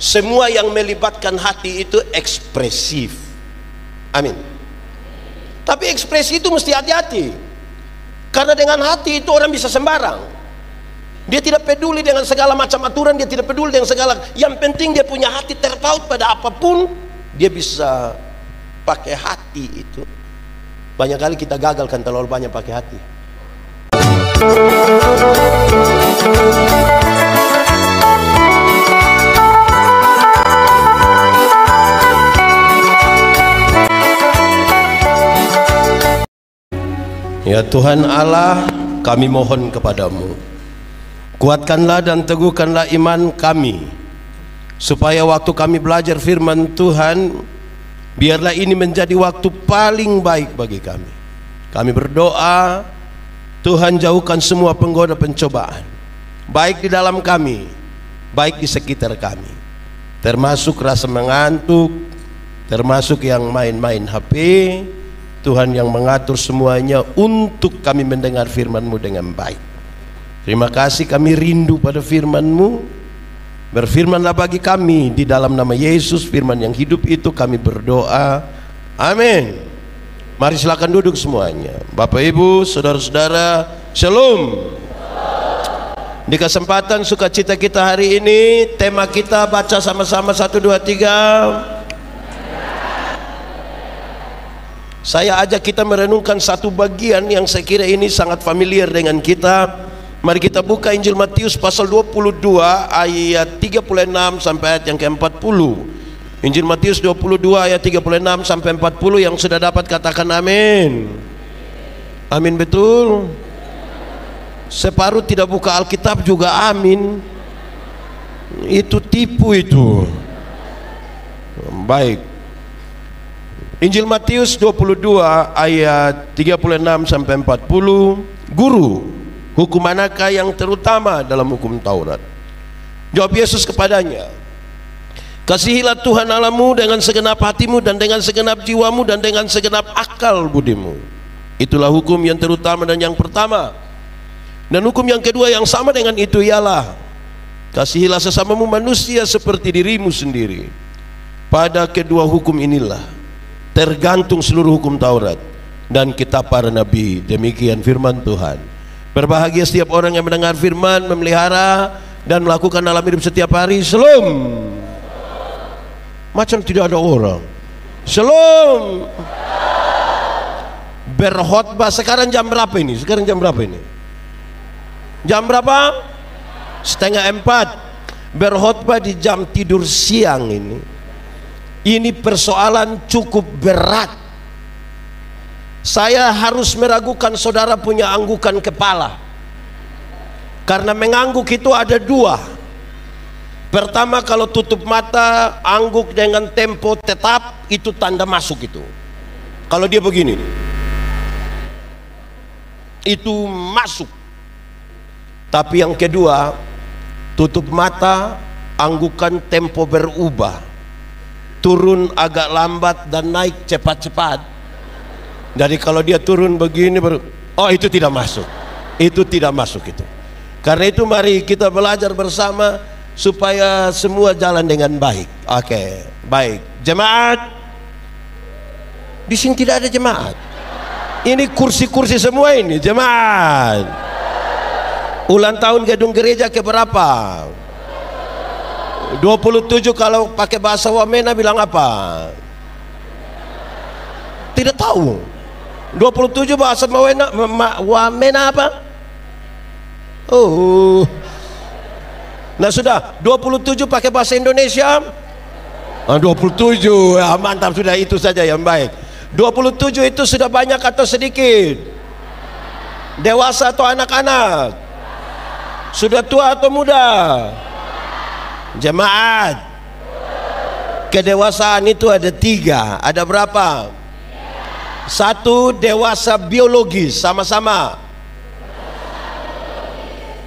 Semua yang melibatkan hati itu ekspresif. Amin. Tapi ekspresi itu mesti hati-hati, karena dengan hati itu orang bisa sembarang. Dia tidak peduli dengan segala macam aturan, dia tidak peduli dengan segala. Yang penting dia punya hati terpaut pada apapun, dia bisa pakai hati itu. Banyak kali kita gagal kan terlalu banyak pakai hati. Ya Tuhan Allah, kami mohon kepadamu, kuatkanlah dan teguhkanlah iman kami, supaya waktu kami belajar firman Tuhan, biarlah ini menjadi waktu paling baik bagi kami. Kami berdoa, Tuhan jauhkan semua penggoda pencobaan, baik di dalam kami, baik di sekitar kami, termasuk rasa mengantuk, termasuk yang main-main HP. Tuhan yang mengatur semuanya untuk kami mendengar firman-Mu dengan baik. Terima kasih, kami rindu pada firman-Mu. Berfirmanlah bagi kami di dalam nama Yesus, firman yang hidup itu kami berdoa. Amin. Mari silakan duduk semuanya. Bapak Ibu, saudara-saudara, Shalom. Di kesempatan sukacita kita hari ini, tema kita baca sama-sama 1, 2, 3. Saya ajak kita merenungkan satu bagian yang saya kira ini sangat familiar dengan kita. Mari kita buka Injil Matius pasal 22 ayat 36 sampai ayat yang ke-40. Injil Matius 22 ayat 36 sampai 40. Yang sudah dapat katakan amin. Amin, betul. Separuh tidak buka Alkitab juga amin. Itu tipu itu. Baik. Injil Matius 22 ayat 36 sampai 40. Guru, hukum manakah yang terutama dalam hukum Taurat? Jawab Yesus kepadanya, kasihilah Tuhan Allahmu dengan segenap hatimu dan dengan segenap jiwamu dan dengan segenap akal budimu. Itulah hukum yang terutama dan yang pertama. Dan hukum yang kedua yang sama dengan itu ialah, kasihilah sesamamu manusia seperti dirimu sendiri. Pada kedua hukum inilah tergantung seluruh hukum Taurat dan kitab para nabi. Demikian firman Tuhan. Berbahagia setiap orang yang mendengar firman, memelihara dan melakukan dalam hidup setiap hari. Shalom. Macam tidak ada orang. Shalom. Berkhotbah sekarang jam berapa ini? Sekarang jam berapa ini? Jam berapa? 3:30. Berkhotbah di jam tidur siang ini. Ini persoalan cukup berat. Saya harus meragukan saudara punya anggukan kepala, karena mengangguk itu ada dua. Pertama, kalau tutup mata angguk dengan tempo tetap, itu tanda masuk itu. Kalau dia begini, itu masuk. Tapi yang kedua, tutup mata, anggukan tempo berubah, turun agak lambat dan naik cepat-cepat. Jadi kalau dia turun begini baru, oh itu tidak masuk. Itu tidak masuk itu. Karena itu mari kita belajar bersama supaya semua jalan dengan baik. Oke, baik. Jemaat. Di sini tidak ada jemaat. Ini kursi-kursi semua ini, jemaat. Ulang tahun gedung gereja keberapa? 27. Kalau pakai bahasa Wamena bilang apa? Tidak tahu. 27 bahasa Wamena apa? Oh. Nah sudah, 27 pakai bahasa Indonesia. 27, ya, mantap, sudah itu saja yang baik. 27 itu sudah banyak atau sedikit? Dewasa atau anak-anak? Sudah tua atau muda? Jemaat, kedewasaan itu ada 3. Ada berapa? 1, dewasa biologis, sama-sama.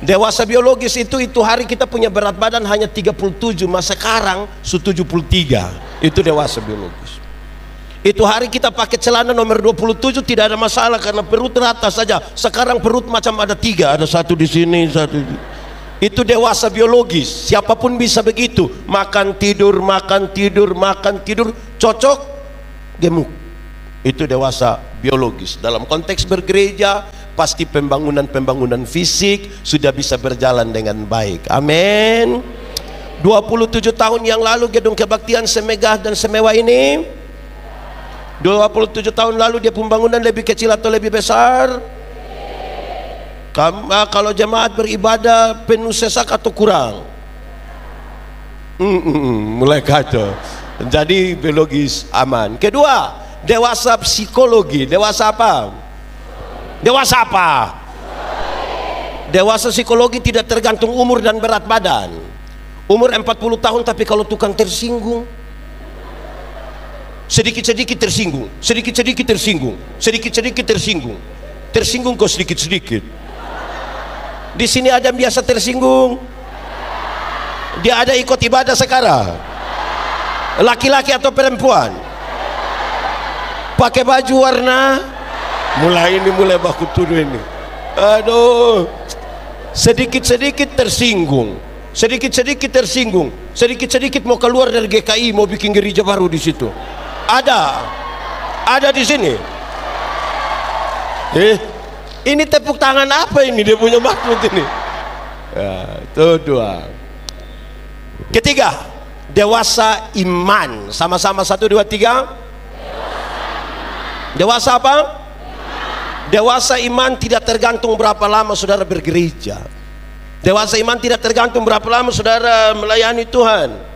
Dewasa biologis itu hari kita punya berat badan hanya 37, masa sekarang 73. Itu dewasa biologis. Itu hari kita pakai celana nomor 27 tidak ada masalah karena perut rata saja. Sekarang perut macam ada 3, ada 1 di sini, 1 di... Itu dewasa biologis. Siapapun bisa begitu. Makan tidur, makan tidur, makan tidur, cocok, gemuk. Itu dewasa biologis. Dalam konteks bergereja, pasti pembangunan fisik sudah bisa berjalan dengan baik. Amin. 27 tahun yang lalu gedung kebaktian semegah dan semewah ini. 27 tahun lalu dia pembangunan lebih kecil atau lebih besar? Kalau jemaat beribadah penuh sesak atau kurang? Mulai kacau. Jadi biologis aman. Kedua, dewasa psikologi. Dewasa apa? Dewasa apa? Dewasa psikologi tidak tergantung umur dan berat badan. Umur 40 tahun tapi kalau tukang tersinggung, sedikit-sedikit tersinggung, sedikit-sedikit tersinggung, sedikit-sedikit tersinggung, tersinggung kok sedikit-sedikit. Di sini ada yang biasa tersinggung? Dia ada ikut ibadah sekarang? Laki-laki atau perempuan? Pakai baju warna? Mulai baku tuduh ini. Aduh, sedikit-sedikit tersinggung, sedikit-sedikit tersinggung, sedikit-sedikit mau keluar dari GKI, mau bikin gereja baru di situ. Ada di sini. Ini tepuk tangan apa ini dia punya maksud ini? Ya, itu dua. Ketiga, dewasa iman. Sama-sama 1, 2, 3. Dewasa apa? Dewasa iman tidak tergantung berapa lama saudara bergereja. Dewasa iman tidak tergantung berapa lama saudara melayani Tuhan.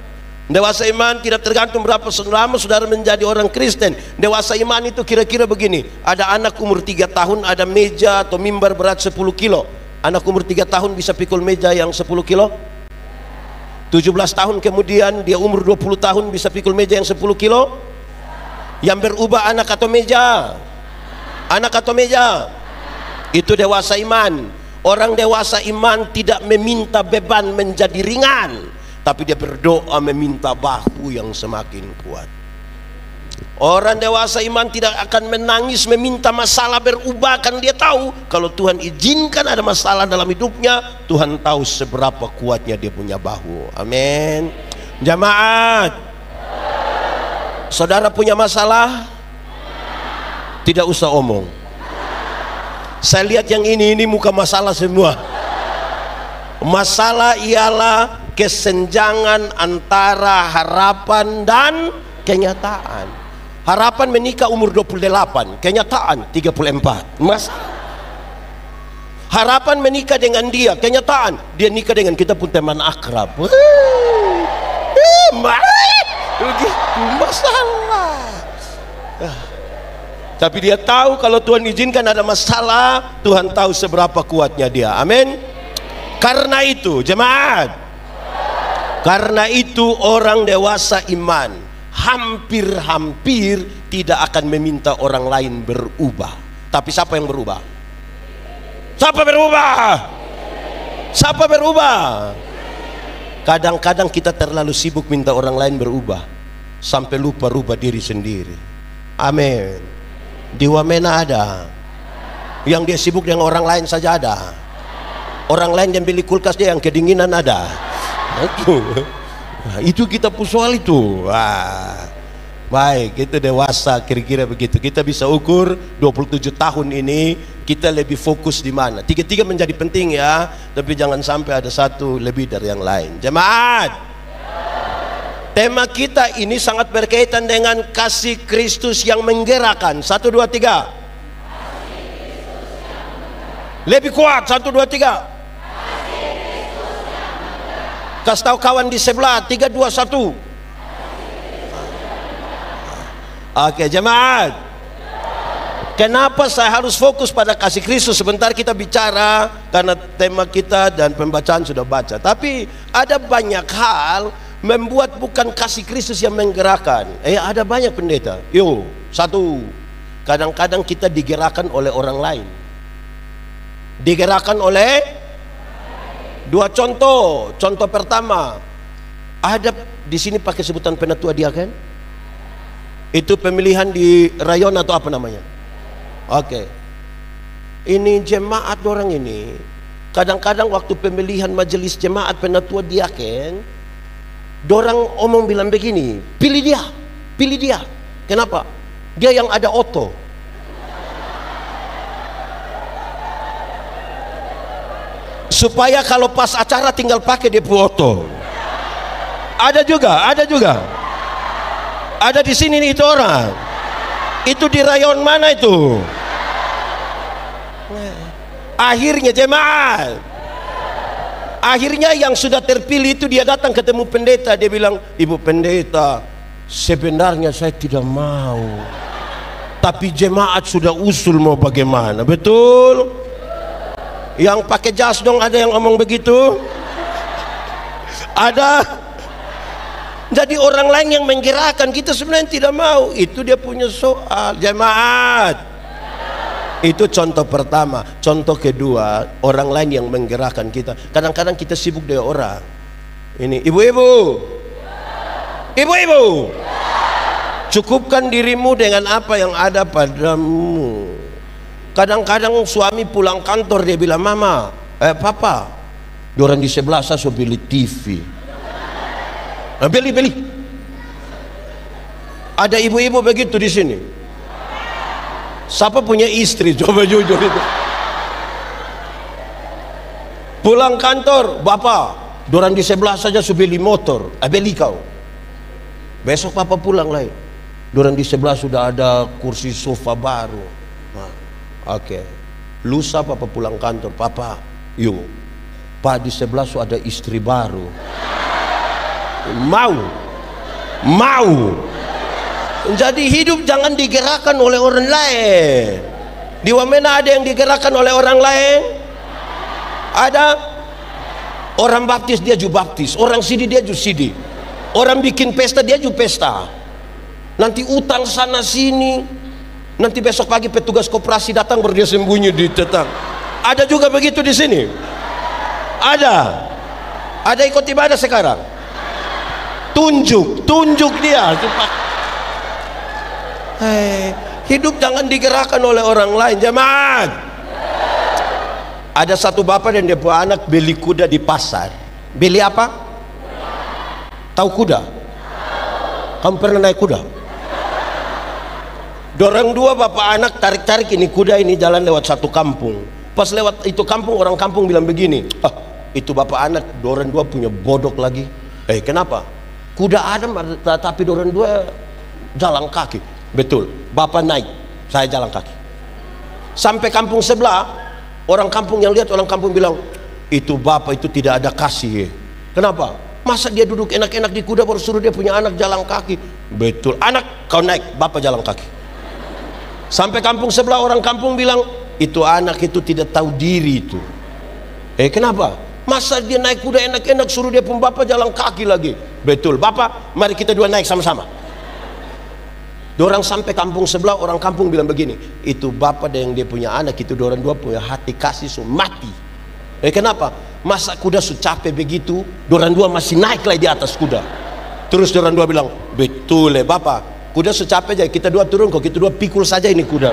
Dewasa iman tidak tergantung berapa lama saudara menjadi orang Kristen. Dewasa iman itu kira-kira begini. Ada anak umur 3 tahun ada meja atau mimbar berat 10 kilo. Anak umur 3 tahun bisa pikul meja yang 10 kilo. 17 tahun kemudian dia umur 20 tahun bisa pikul meja yang 10 kilo. Yang berubah anak atau meja? Anak atau meja? Itu dewasa iman. Orang dewasa iman tidak meminta beban menjadi ringan, tapi dia berdoa meminta bahu yang semakin kuat. Orang dewasa iman tidak akan menangis meminta masalah berubah, kan dia tahu kalau Tuhan izinkan ada masalah dalam hidupnya, Tuhan tahu seberapa kuatnya dia punya bahu. Amin. Jamaat, saudara punya masalah? Tidak usah omong. Saya lihat yang ini muka masalah semua. Masalah ialah kesenjangan antara harapan dan kenyataan. Harapan menikah umur 28, kenyataan 34. Harapan menikah dengan dia, kenyataan dia nikah dengan kita pun teman akrab. Masalah. Tapi dia tahu kalau Tuhan izinkan ada masalah, Tuhan tahu seberapa kuatnya dia. Amin. Karena itu jemaat, karena itu orang dewasa iman hampir-hampir tidak akan meminta orang lain berubah. Tapi siapa yang berubah? Siapa berubah? Siapa berubah? Kadang-kadang kita terlalu sibuk minta orang lain berubah sampai lupa rubah diri sendiri. Amin. Di Wamena ada yang dia sibuk dengan orang lain saja, ada orang lain yang beli kulkas dia yang kedinginan, ada. Itu kita pusoal itu. Baik, itu dewasa kira-kira begitu. Kita bisa ukur 27 tahun ini kita lebih fokus di mana. Tiga-tiga menjadi penting ya, tapi jangan sampai ada satu lebih dari yang lain. Jemaat, tema kita ini sangat berkaitan dengan kasih Kristus yang menggerakkan. 1, 2, 3. Lebih kuat. 1, 2, 3. Kasih tahu kawan di sebelah. 3, 2, 1. Oke jemaat, kenapa saya harus fokus pada kasih Kristus? Sebentar kita bicara karena tema kita dan pembacaan sudah baca. Tapi ada banyak hal membuat bukan kasih Kristus yang menggerakkan. Ada banyak pendeta. Satu, kadang-kadang kita digerakkan oleh orang lain. Digerakkan oleh dua contoh. Contoh pertama, ada di sini pakai sebutan penatua diaken. Itu pemilihan di rayon atau apa namanya? Oke. Ini jemaat orang ini Kadang-kadang waktu pemilihan majelis jemaat penatua diaken, dorang omong bilang begini, pilih dia, pilih dia. Kenapa? Dia yang ada oto. Supaya kalau pas acara tinggal pakai dia foto. Ada juga, ada juga. Ada di sini nih itu orang. Itu di rayon mana itu? Akhirnya jemaat. Akhirnya yang sudah terpilih itu dia datang ketemu pendeta, dia bilang, "Ibu pendeta, sebenarnya saya tidak mau. Tapi jemaat sudah usul mau bagaimana?" Betul? Yang pakai jas dong, ada yang ngomong begitu? Ada. Jadi orang lain yang menggerakkan, kita sebenarnya tidak mau. Itu dia punya soal. Jemaat, itu contoh pertama. Contoh kedua, orang lain yang menggerakkan kita. Kadang-kadang kita sibuk dengan orang. Ini ibu-ibu, ibu-ibu, cukupkan dirimu dengan apa yang ada padamu. Kadang-kadang suami pulang kantor dia bilang, "Mama, papa, orang di sebelah saya so beli TV." Beli. Ada ibu-ibu begitu di sini. Siapa punya istri? Coba jujur itu. Pulang kantor, "Bapak, orang di sebelah saja so beli motor." Beli kau. Besok papa pulang lagi, orang di sebelah sudah ada kursi sofa baru. Oke. Lusa papa pulang kantor, "Papa, yuk, Pak di sebelah so ada istri baru." Mau. Jadi hidup jangan digerakkan oleh orang lain. Di Wamena ada yang digerakkan oleh orang lain? Ada. Orang baptis dia juga baptis, orang sidi dia juga sidi, orang bikin pesta dia juga pesta. Nanti utang sana sini. Nanti besok pagi petugas koperasi datang baru dia sembunyi di tetang. Ada juga begitu di sini. Ada ikut ibadah sekarang. Tunjuk dia. Hidup jangan digerakkan oleh orang lain, jemaat. Ada satu bapak dan dia punya anak beli kuda di pasar. Beli apa? Tahu kuda? Kamu pernah naik kuda? Dorang dua bapak anak tarik-tarik ini kuda ini jalan lewat satu kampung. Pas lewat itu kampung, orang kampung bilang begini, itu bapak anak dorang dua punya bodok lagi. Kenapa? Kuda Adam tapi dorang dua jalan kaki. Betul, bapak naik, saya jalan kaki. Sampai kampung sebelah, orang kampung yang lihat, orang kampung bilang, "Itu bapak itu tidak ada kasih." Kenapa? Masa dia duduk enak-enak di kuda baru suruh dia punya anak jalan kaki? Betul, anak kau naik, bapak jalan kaki. Sampai kampung sebelah, orang kampung bilang, "Itu anak itu tidak tahu diri itu." Kenapa? Masa dia naik kuda enak-enak suruh dia pun bapak jalan kaki lagi? Betul, bapak, mari kita dua naik sama-sama. Dorang sampai kampung sebelah, orang kampung bilang begini, "Itu bapak yang dia punya anak itu dorang dua punya hati kasih so mati." Kenapa? Masa kuda so capek begitu, dorang dua masih naik lagi di atas kuda. Terus dorang dua bilang, "Betul bapak, kuda secapek aja, kita dua turun kok, kita dua pikul saja ini kuda."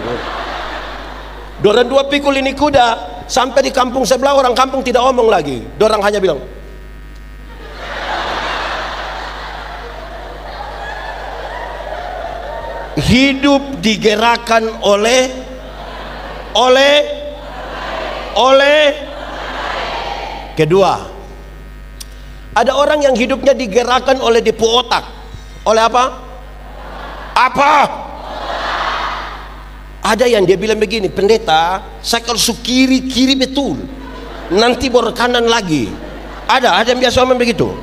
Dorang dua pikul ini kuda. Sampai di kampung sebelah, orang kampung tidak omong lagi. Dorang hanya bilang, hidup digerakkan oleh kedua. Ada orang yang hidupnya digerakkan oleh depu otak. Oleh apa? Ada yang dia bilang begini, "Pendeta, saya kalau kiri betul, nanti baru kanan lagi." Ada yang biasa ngomong begitu.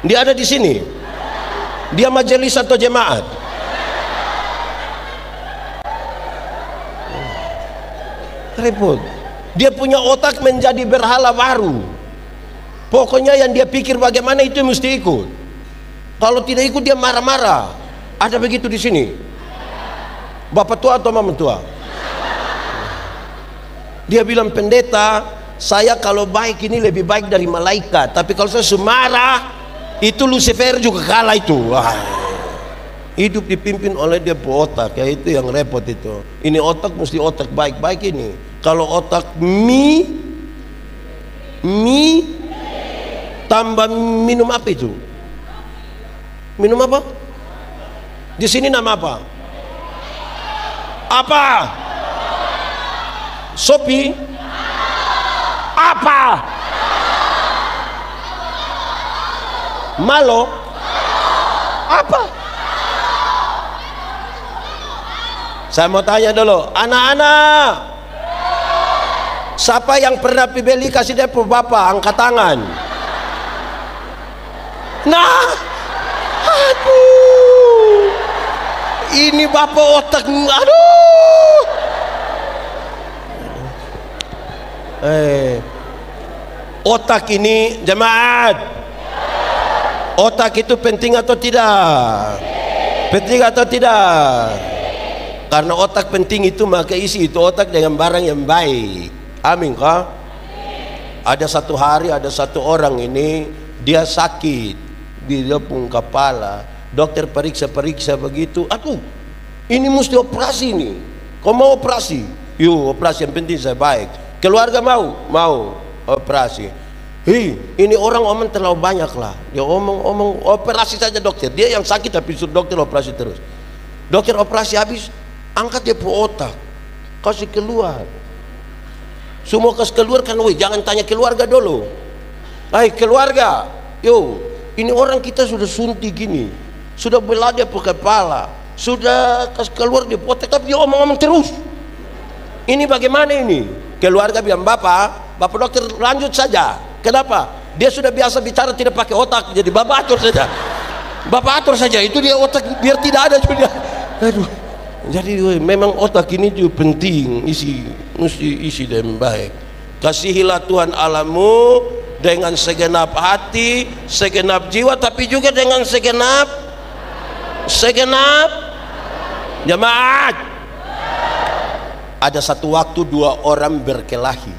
Dia ada di sini. Dia majelis atau jemaat? Repot. Dia punya otak menjadi berhala baru. Pokoknya yang dia pikir bagaimana itu mesti ikut. Kalau tidak ikut dia marah-marah. Ada begitu di sini? Bapak tua atau mama tua? Dia bilang, "Pendeta, saya kalau baik ini lebih baik dari malaikat, tapi kalau saya semarah itu Lucifer juga kalah itu." Wah. Hidup dipimpin oleh dia otak, ya itu yang repot itu. Ini otak mesti otak baik-baik ini. Kalau otak mie tambah minum apa itu? Minum apa? Di sini nama apa? Apa? Sopi? Apa? Malo? Apa? Saya mau tanya dulu, anak-anak, siapa yang pernah beli kasih depo bapak, angkat tangan. Nah, aduh, ini bapak otak, aduh. Otak ini jemaat, otak itu penting atau tidak? Penting atau tidak? Karena otak penting itu, maka isi itu otak dengan barang yang baik. Amin kah? Ada satu hari ada satu orang ini, dia sakit di lepung kepala. Dokter periksa begitu, aduh, ini mesti operasi nih. Kau mau operasi? Yuk operasi, yang penting saya baik. Keluarga mau operasi. Ini orang omong terlalu banyak lah. Dia omong operasi saja dokter. Dia yang sakit tapi suruh dokter operasi terus. Dokter operasi habis, angkat dia otak, kasih keluar. Semua kasih keluar kan, jangan tanya keluarga dulu. Hai keluarga, yo, ini orang kita sudah suntik gini, sudah belah dia ke kepala, sudah kasih keluar dia otak, tapi dia omong terus. Ini bagaimana ini? Keluarga bilang, bapak dokter lanjut saja. Kenapa? Dia sudah biasa bicara tidak pakai otak, jadi bapak atur saja. Bapak atur saja, itu dia otak biar tidak ada juga. Aduh. Jadi memang otak ini juga penting, mesti isi dengan baik. Kasihilah Tuhan Allahmu dengan segenap hati, segenap jiwa, tapi juga dengan segenap jemaat. Ada satu waktu dua orang berkelahi.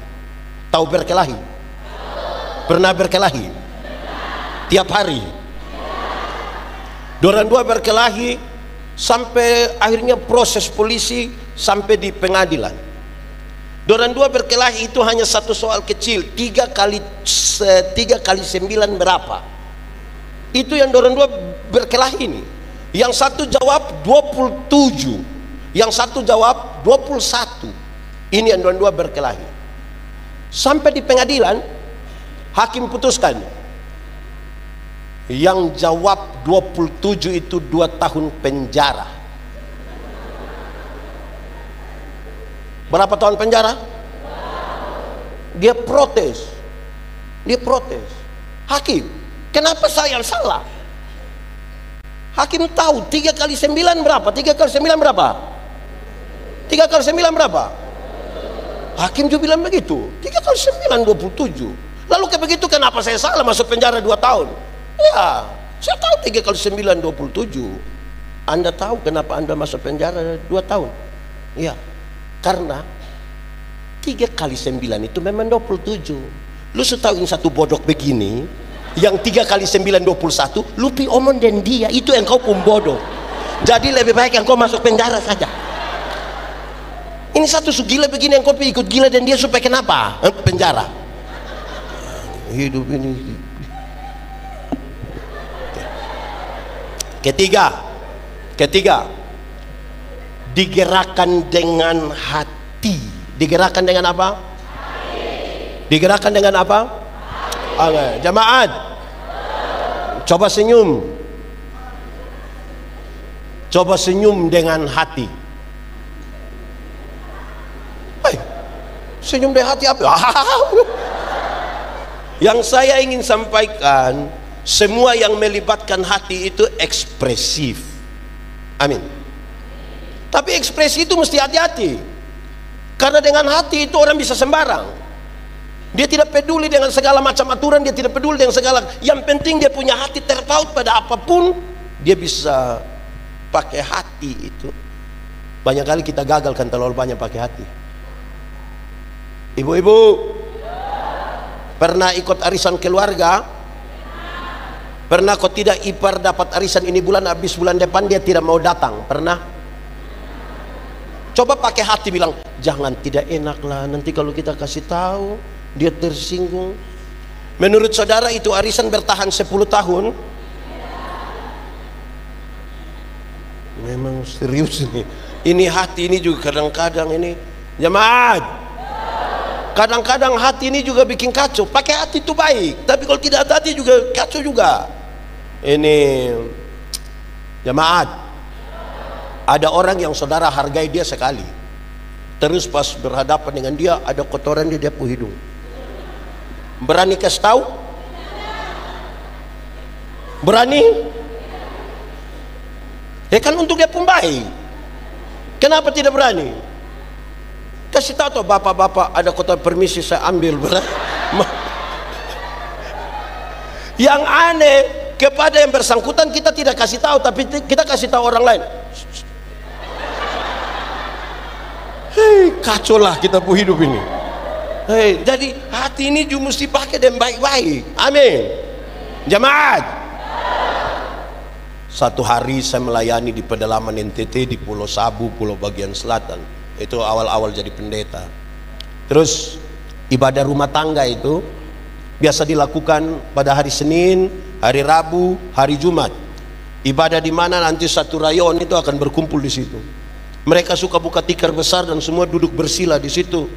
Tahu berkelahi? Pernah berkelahi? Tiap hari. Dorang dua berkelahi sampai akhirnya proses polisi sampai di pengadilan. Dorang dua berkelahi itu hanya satu soal kecil, 3 kali 9 berapa? Itu yang dorang dua berkelahi ini. Yang satu jawab 27, yang satu jawab 21. Ini yang dorang dua berkelahi. Sampai di pengadilan, hakim putuskan yang jawab 27 itu 2 tahun penjara. Berapa tahun penjara? Dia protes. Hakim, kenapa saya yang salah? Hakim tahu 3 kali 9 berapa? 3 kali 9 berapa? 3 kali 9 berapa? Hakim juga bilang begitu. 3 kali 9 27. Lalu kayak begitu, kenapa saya salah masuk penjara 2 tahun? Ya, saya tahu 3 kali 9 27. Anda tahu kenapa Anda masuk penjara 2 tahun? Ya, karena 3 kali 9 itu memang 27. Lu tahu yang satu bodoh begini, yang 3 kali 9 21, lu pi omong dan dia, itu yang kau pun bodoh. Jadi lebih baik yang kau masuk penjara saja. Ini satu gila begini yang kau pi ikut gila dan dia supaya kenapa? Penjara. Hidup ini. Ketiga, digerakkan dengan hati. Digerakkan dengan apa? Hati. Digerakkan dengan apa? Hati. Jemaat, coba senyum. Coba senyum dengan hati. Senyum dengan hati apa? Yang saya ingin sampaikan, semua yang melibatkan hati itu ekspresif. Amin. Tapi ekspresi itu mesti hati-hati, karena dengan hati itu orang bisa sembarang. Dia tidak peduli dengan segala macam aturan, dia tidak peduli dengan segala, yang penting dia punya hati terpaut pada apapun, dia bisa pakai hati itu. Banyak kali kita gagal kan terlalu banyak pakai hati. Ibu-ibu pernah ikut arisan keluarga? Pernah kok tidak ipar dapat arisan ini bulan, habis bulan depan dia tidak mau datang? Pernah? Coba pakai hati bilang, jangan, tidak enak lah nanti kalau kita kasih tahu dia tersinggung. Menurut saudara itu arisan bertahan 10 tahun? Memang serius ini. Ini hati ini juga kadang-kadang ini jemaat. Kadang-kadang hati ini juga bikin kacau. Pakai hati itu baik, tapi kalau tidak ada hati juga kacau juga. Ini jemaat. Ada orang yang saudara hargai dia sekali, terus pas berhadapan dengan dia ada kotoran di dia hidung. Berani kasih tahu? Berani? Ya kan untuk dia pun baik. Kenapa tidak berani? Kasih tahu tuh, bapak-bapak ada kotoran, permisi saya ambil. Yang aneh, kepada yang bersangkutan kita tidak kasih tahu, tapi kita kasih tahu orang lain. Hei, kacau lah kita pun hidup ini. Hei, jadi hati ini juga mesti pakai dan baik-baik. Amin. Jemaat. Satu hari saya melayani di pedalaman NTT di Pulau Sabu, Pulau bagian selatan. Itu awal-awal jadi pendeta. Terus ibadah rumah tangga itu biasa dilakukan pada hari Senin, hari Rabu, hari Jumat. Ibadah di mana nanti satu rayon itu akan berkumpul di situ. Mereka suka buka tikar besar dan semua duduk bersila di situ.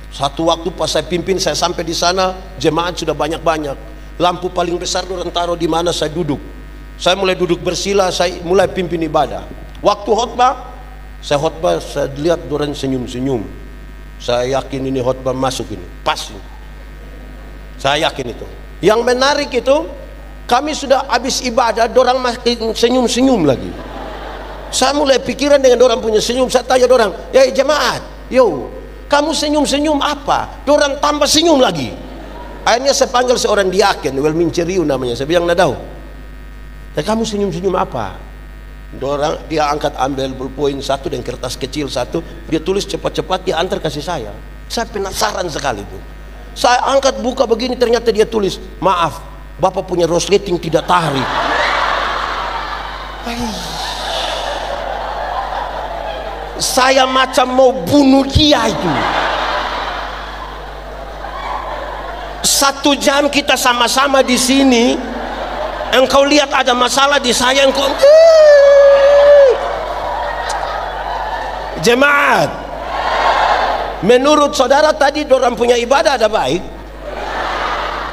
Satu waktu pas saya pimpin, saya sampai di sana, jemaat sudah banyak-banyak. Lampu paling besar orang taruh di mana saya duduk. Saya mulai duduk bersila, saya mulai pimpin ibadah. Waktu khotbah, saya lihat orang senyum-senyum. Saya yakin ini khotbah masuk ini, pas ini. Saya yakin itu. Yang menarik itu, kami sudah habis ibadah, orang makin senyum-senyum lagi. Saya mulai pikiran dengan orang punya senyum. Saya tanya orang, ya jemaat, yo, kamu senyum-senyum apa? Orang tambah senyum lagi. Akhirnya saya panggil seorang diaken, Welmin Ceriu namanya. Saya bilang, tahu, kamu senyum-senyum apa? Dia angkat, ambil ballpoint satu dan kertas kecil satu, dia tulis cepat-cepat, dia antar kasih saya. Saya penasaran sekali itu. Saya angkat buka begini, ternyata dia tulis, maaf, Bapak punya resleting tidak tarik. Saya macam mau bunuh dia itu. 1 jam kita sama-sama di sini, engkau lihat ada masalah di saya, engkau jemaat. Menurut saudara tadi orang punya ibadah ada baik?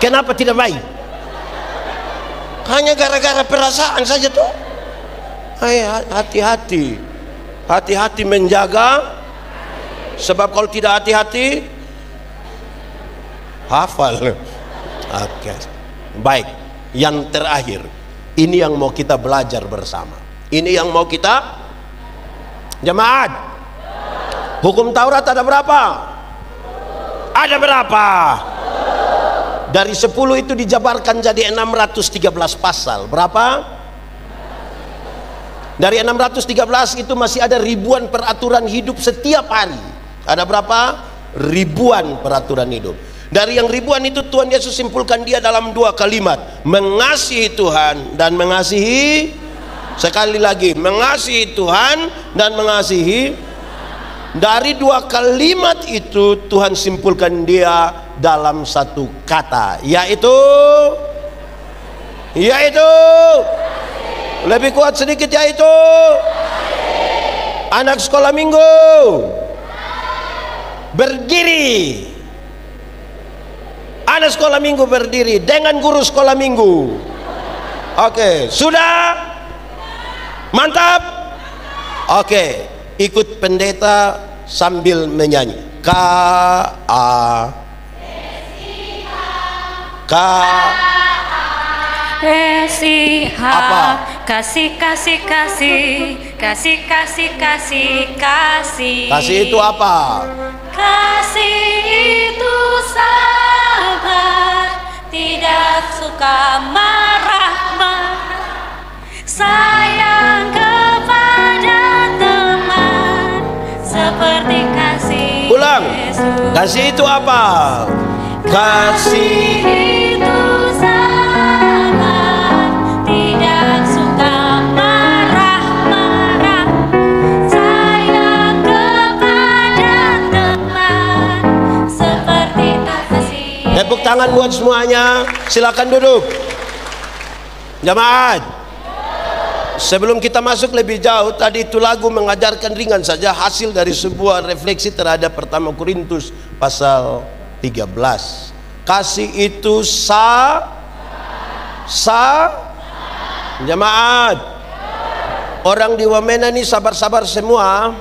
Kenapa tidak baik? Hanya gara-gara perasaan saja tuh. Hati-hati, hati-hati menjaga, sebab kalau tidak hati-hati hafal. Oke, baik. Yang terakhir, ini yang mau kita belajar bersama. Ini yang mau kita, jemaat. Hukum Taurat ada berapa? Ada berapa? Dari 10 itu dijabarkan jadi 613 pasal. Berapa? Dari 613 itu masih ada ribuan peraturan hidup setiap hari. Ada berapa? Ribuan peraturan hidup. Dari yang ribuan itu Tuhan Yesus simpulkan dia dalam 2 kalimat, mengasihi Tuhan dan mengasihi. Sekali lagi, mengasihi Tuhan dan mengasihi. Dari 2 kalimat itu Tuhan simpulkan dia dalam 1 kata, yaitu lebih kuat sedikit, yaitu anak sekolah minggu berdiri. Anak sekolah minggu berdiri dengan guru sekolah minggu. Oke, sudah mantap. Oke, ikut pendeta sambil menyanyi. Apa? Kasih. Kasih itu apa? Kasih itu sabar, tidak suka marah-marah, sayang kepada teman seperti kasih Ulang. Yesus. Kasih itu apa? Kasih itu sabar, tidak suka marah-marah, sayang kepada teman seperti kasih. Tepuk tangan buat semuanya. Silakan duduk. Jemaat, sebelum kita masuk lebih jauh, tadi itu lagu mengajarkan ringan saja hasil dari sebuah refleksi terhadap pertama Korintus pasal 13. Kasih itu jemaat. Orang di Wamena ini sabar-sabar semua.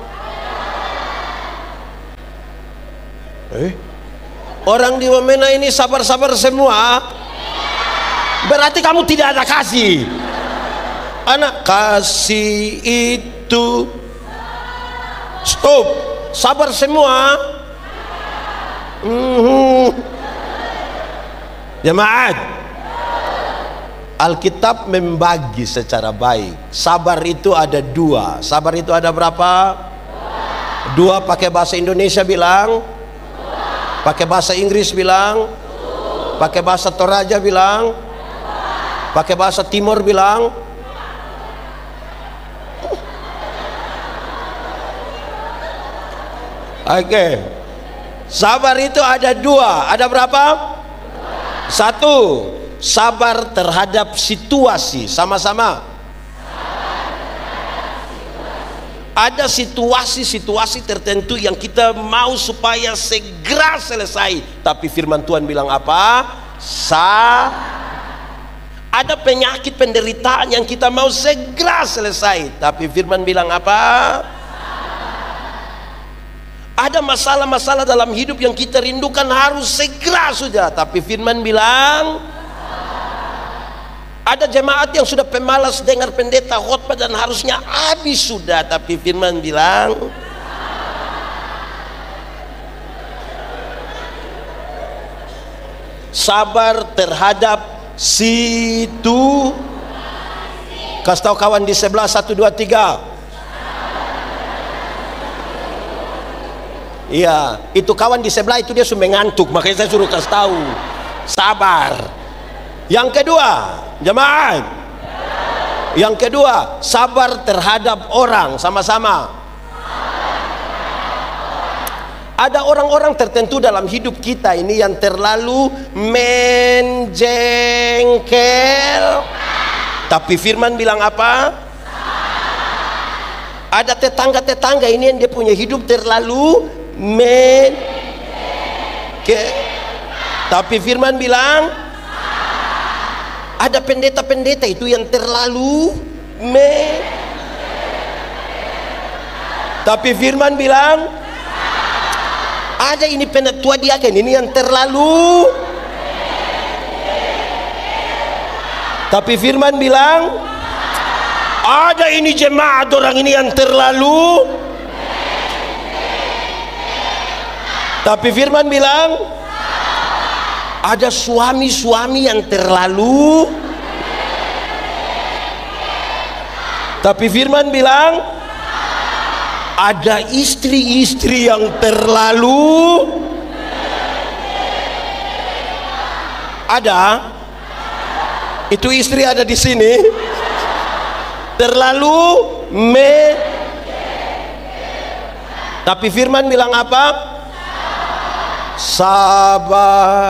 Orang di Wamena ini sabar-sabar semua. Berarti kamu tidak ada kasih. Anak kasih itu stop. Sabar semua. Jemaat, Alkitab membagi secara baik. Sabar itu ada dua. Sabar itu ada berapa? Dua. Pakai bahasa Indonesia bilang, pakai bahasa Inggris bilang, pakai bahasa Toraja bilang, pakai bahasa Timur bilang. Oke. Sabar itu ada dua. Ada berapa? Satu, sabar terhadap situasi. Sama-sama. Ada situasi-situasi tertentu yang kita mau supaya segera selesai, tapi firman Tuhan bilang apa? Ada penyakit penderitaan yang kita mau segera selesai, tapi firman bilang apa? Ada masalah-masalah dalam hidup yang kita rindukan harus segera sudah, tapi firman bilang. Ada jemaat yang sudah pemalas dengar pendeta khotbah dan harusnya habis sudah, tapi firman bilang sabar terhadap situ. Kasih tahu kawan di sebelah, 1, 2, 3. Iya, itu kawan di sebelah itu dia sudah ngantuk, makanya saya suruh kasih tahu. Sabar. Yang kedua, jemaat. Yang kedua, sabar terhadap orang. Sama-sama. Ada orang-orang tertentu dalam hidup kita ini yang terlalu menjengkel. Tapi firman bilang apa? Ada tetangga-tetangga ini yang dia punya hidup terlalu menjengkel. Tapi firman bilang ada pendeta-pendeta itu yang terlalu tapi firman bilang ada ini penatua diaken ini yang terlalu, tapi firman bilang ada ini jemaat orang ini yang terlalu, tapi firman bilang ada suami-suami yang terlalu, tapi firman bilang ada istri-istri yang terlalu. Ada itu istri ada di sini terlalu tapi firman bilang apa? Sabar.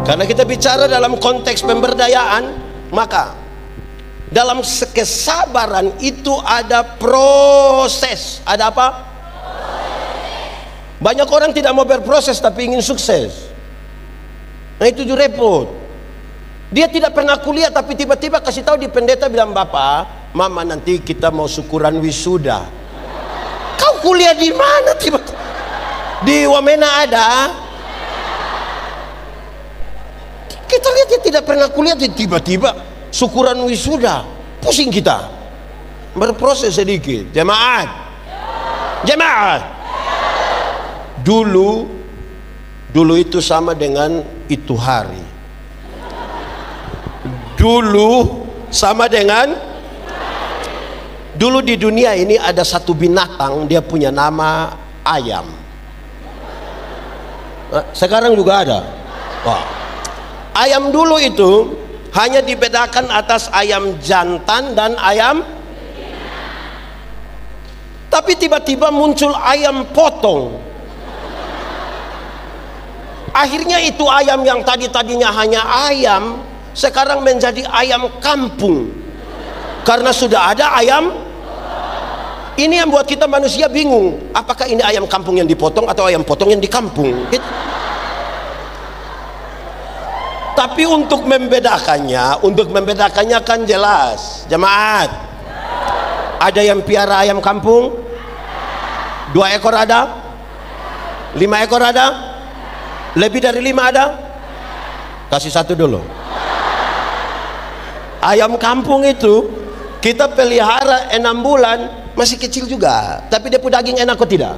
Karena kita bicara dalam konteks pemberdayaan, maka dalam kesabaran itu ada proses. Ada apa? Banyak orang tidak mau berproses tapi ingin sukses. Nah itu juga repot. Dia tidak pernah kuliah tapi tiba-tiba kasih tahu di pendeta bilang, "Bapak, Mama nanti kita mau syukuran wisuda." Kau kuliah di mana tiba-tiba? Di Wamena ada. Kita lihat dia tidak pernah kuliah tiba-tiba syukuran wisuda, pusing kita. Berproses sedikit. Jemaat, dulu itu sama dengan itu hari. Dulu Dulu di dunia ini ada satu binatang, dia punya nama ayam. Sekarang juga ada. Wah. Ayam dulu itu hanya dibedakan atas ayam jantan dan ayam. Tapi tiba-tiba muncul ayam potong. Akhirnya itu ayam yang tadinya hanya ayam, sekarang menjadi ayam kampung. Karena sudah ada ayam. Ini yang buat kita manusia bingung. Apakah ini ayam kampung yang dipotong atau ayam potong yang di kampung? Gitu. Tapi untuk membedakannya kan jelas. Jemaat, ada yang piara ayam kampung? 2 ekor ada? 5 ekor ada? Lebih dari 5 ada? Kasih 1 dulu. Ayam kampung itu kita pelihara 6 bulan, masih kecil juga, tapi dia punya daging enak kok tidak?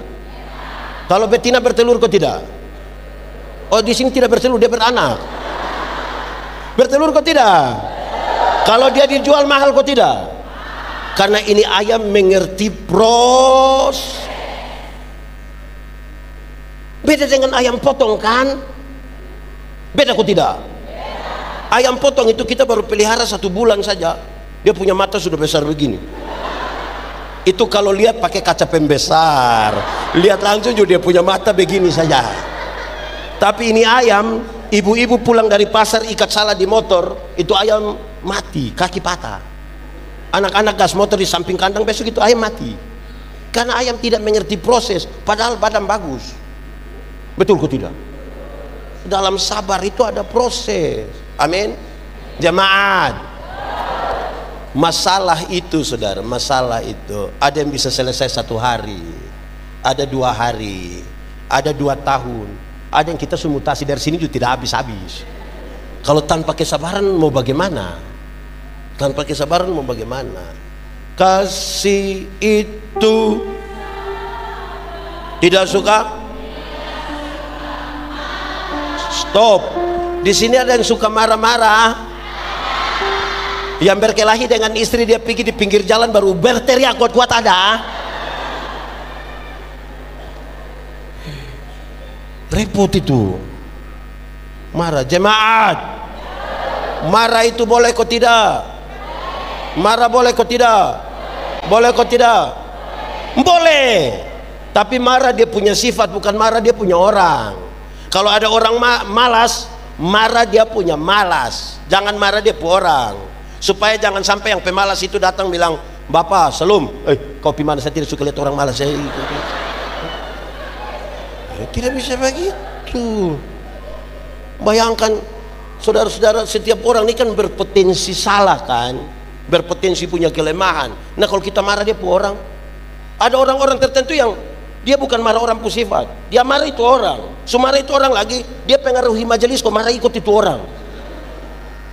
Kalau betina bertelur kok tidak? Oh, di sini tidak bertelur, dia beranak. Bertelur kok tidak? Kalau dia dijual mahal kok tidak? Karena ini ayam mengerti proses. Beda dengan ayam potong kan? Beda kok tidak? Ayam potong itu kita baru pelihara 1 bulan saja, dia punya mata sudah besar begini. Itu kalau lihat pakai kaca pembesar, lihat langsung juga dia punya mata begini saja. Tapi ini ayam, ibu-ibu pulang dari pasar ikat salah di motor, itu ayam mati, kaki patah. Anak-anak gas motor di samping kandang, besok itu ayam mati. Karena ayam tidak mengerti proses, padahal badan bagus. Betul kok tidak? Dalam sabar itu ada proses. Amin. Jemaat, masalah itu saudara, masalah itu ada yang bisa selesai 1 hari, ada 2 hari, ada 2 tahun, ada yang kita semutasi dari sini juga tidak habis-habis. Kalau tanpa kesabaran mau bagaimana? Tanpa kesabaran mau bagaimana? Kasih itu tidak suka. Stop. Di sini ada yang suka marah-marah. Yang berkelahi dengan istri, dia pergi di pinggir jalan baru berteriak kuat-kuat ada. Repot itu. Marah. Jemaat, marah itu boleh kok tidak? Marah boleh kok tidak? Boleh kok tidak? Boleh. Tapi marah dia punya sifat, bukan marah dia punya orang. Kalau ada orang malas, marah dia punya malas. Jangan marah dia punya orang. Supaya jangan sampai yang pemalas itu datang bilang, "Bapak, Selum, kau gimana, saya tidak suka lihat orang malas." Tidak bisa begitu. Bayangkan saudara-saudara, setiap orang ini kan berpotensi salah kan, berpotensi punya kelemahan. Nah kalau kita marah dia punya orang, ada orang-orang tertentu yang dia bukan marah orang punya sifat, dia marah itu orang. Marah itu orang lagi, dia pengaruhi majelis kok marah ikut itu orang.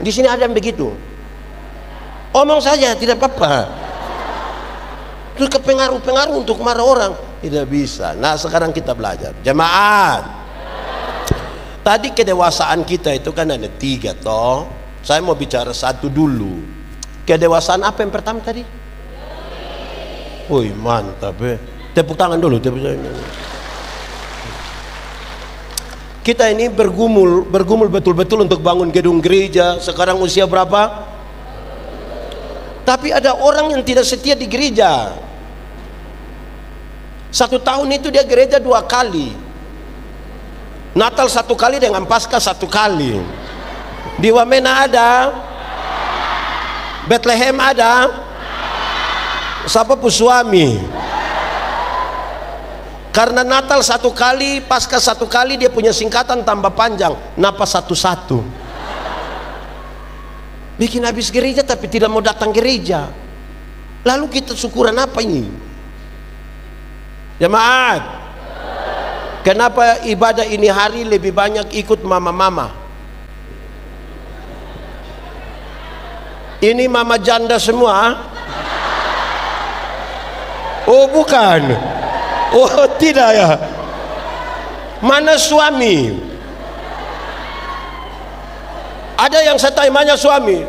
Di sini ada yang begitu. Omong saja tidak apa-apa. Itu kepengaruh-pengaruh untuk marah orang, tidak bisa. Nah sekarang kita belajar. Jemaat, tadi kedewasaan kita itu kan ada 3 toh. Saya mau bicara 1 dulu. Kedewasaan apa yang pertama tadi? Wih mantap ya. Tepuk tangan dulu, tepuk tangan. Kita ini bergumul betul-betul untuk bangun gedung gereja. Sekarang usia berapa? Tapi ada orang yang tidak setia di gereja. 1 tahun itu dia gereja 2 kali. Natal 1 kali dengan Paskah 1 kali. Di Wamena ada, Bethlehem ada, siapa pun suami. Karena Natal 1 kali, Paskah 1 kali, dia punya singkatan tambah panjang, Napa 1-1. Bikin habis gereja tapi tidak mau datang gereja. Lalu kita syukuran apa ini? Jemaat, kenapa ibadah ini hari lebih banyak ikut mama-mama? Ini mama janda semua? Oh bukan. Oh tidak ya. Mana suami? Ada yang saya tanya suami.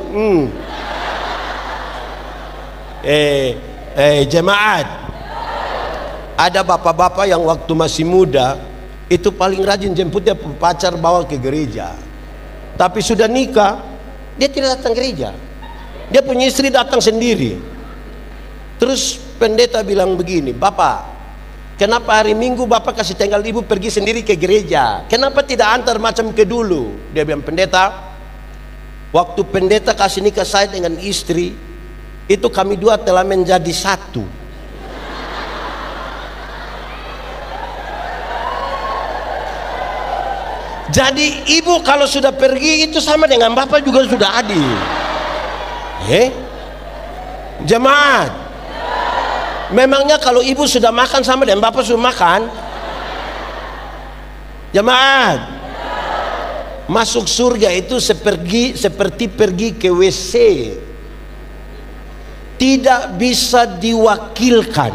Jemaat, ada bapak-bapak yang waktu masih muda itu paling rajin jemput dia pacar bawa ke gereja. Tapi sudah nikah, dia tidak datang gereja. Dia punya istri datang sendiri. Terus pendeta bilang begini, "Bapak, kenapa hari Minggu Bapak kasih tinggal ibu pergi sendiri ke gereja? Kenapa tidak antar macam ke dulu?" Dia bilang, "Pendeta, waktu pendeta kasih nikah saya dengan istri, itu kami dua telah menjadi satu." Jadi ibu kalau sudah pergi itu sama dengan bapak juga sudah adil. Jemaat, memangnya kalau ibu sudah makan sama dengan bapak sudah makan? Jemaat, masuk surga itu seperti pergi ke WC, tidak bisa diwakilkan.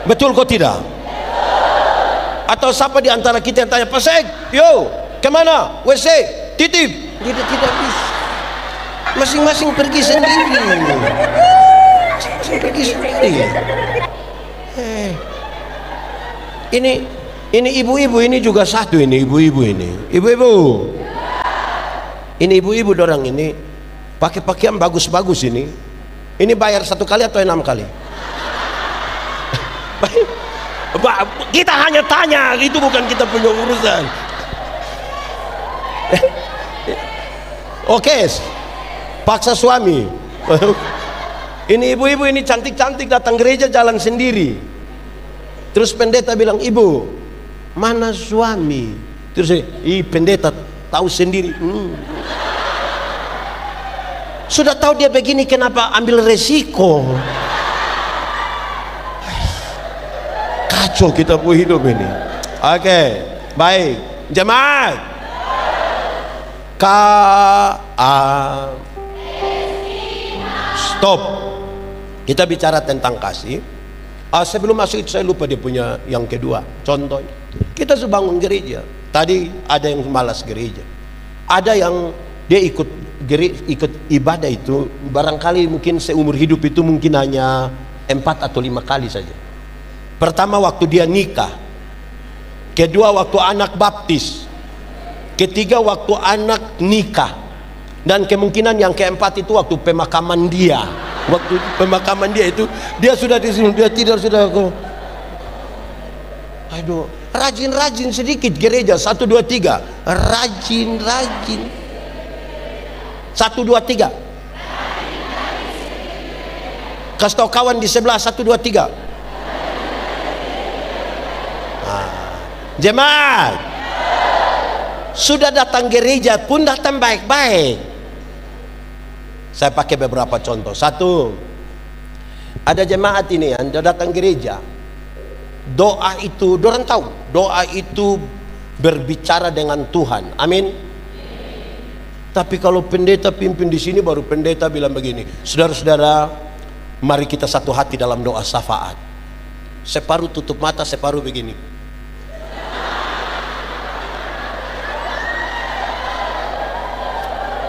Betul kok tidak? Atau siapa di antara kita yang tanya, "Pasek, yo, kemana? WC, titip." Tidak bisa. Masing-masing pergi sendiri. Masing-masing pergi sendiri. Ini ibu-ibu ini juga satu ini, ibu-ibu ini. Ibu-ibu. Ini ibu-ibu dorang ini pakai pakaian bagus-bagus ini. Ini bayar 1 kali atau 6 kali? Kita hanya tanya, itu bukan kita punya urusan. Oke, paksa suami. Ini ibu-ibu ini cantik-cantik datang gereja jalan sendiri. Terus pendeta bilang, "Ibu, mana suami?" Terus pendeta tahu sendiri. Sudah tahu dia begini, kenapa ambil resiko? Kacau kita punya hidup ini. Oke, baik. Jemaat, stop. Kita bicara tentang kasih. Sebelum masuk itu saya lupa dia punya yang kedua. Contoh, kita bangun gereja. Tadi ada yang malas gereja. Ada yang dia ikut ibadah itu barangkali mungkin seumur hidup itu mungkin hanya 4 atau 5 kali saja. Pertama waktu dia nikah, kedua waktu anak baptis, ketiga waktu anak nikah, dan kemungkinan yang keempat itu waktu pemakaman dia. Waktu pemakaman dia itu dia sudah di sini, dia tidak sudah kok. Aduh, rajin-rajin sedikit gereja 1 2 3. Rajin-rajin. 1 2 3. Kasih tahu kawan di sebelah 1 2 3. Jemaat, sudah datang gereja pun datang baik-baik. Saya pakai beberapa contoh. 1, ada jemaat ini yang datang gereja, doa itu, dorang tahu doa itu berbicara dengan Tuhan. Amin. Tapi kalau pendeta pimpin di sini, baru pendeta bilang begini, "Saudara-saudara, mari kita satu hati dalam doa syafaat." Separuh tutup mata, separuh begini.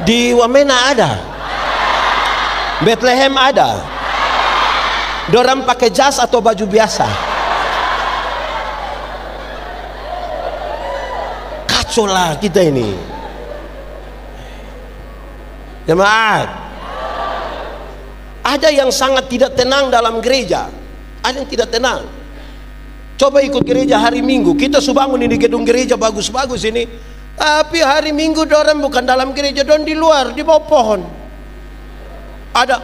Di Wamena ada, Bethlehem ada. Dorang pakai jas atau baju biasa? Kacau lah kita ini. Jemaat, ada yang sangat tidak tenang dalam gereja. Ada yang tidak tenang. Coba ikut gereja hari Minggu. Kita bangun ini gedung gereja bagus-bagus ini, tapi hari Minggu dorang bukan dalam gereja, dorang di luar, di bawah pohon. Ada.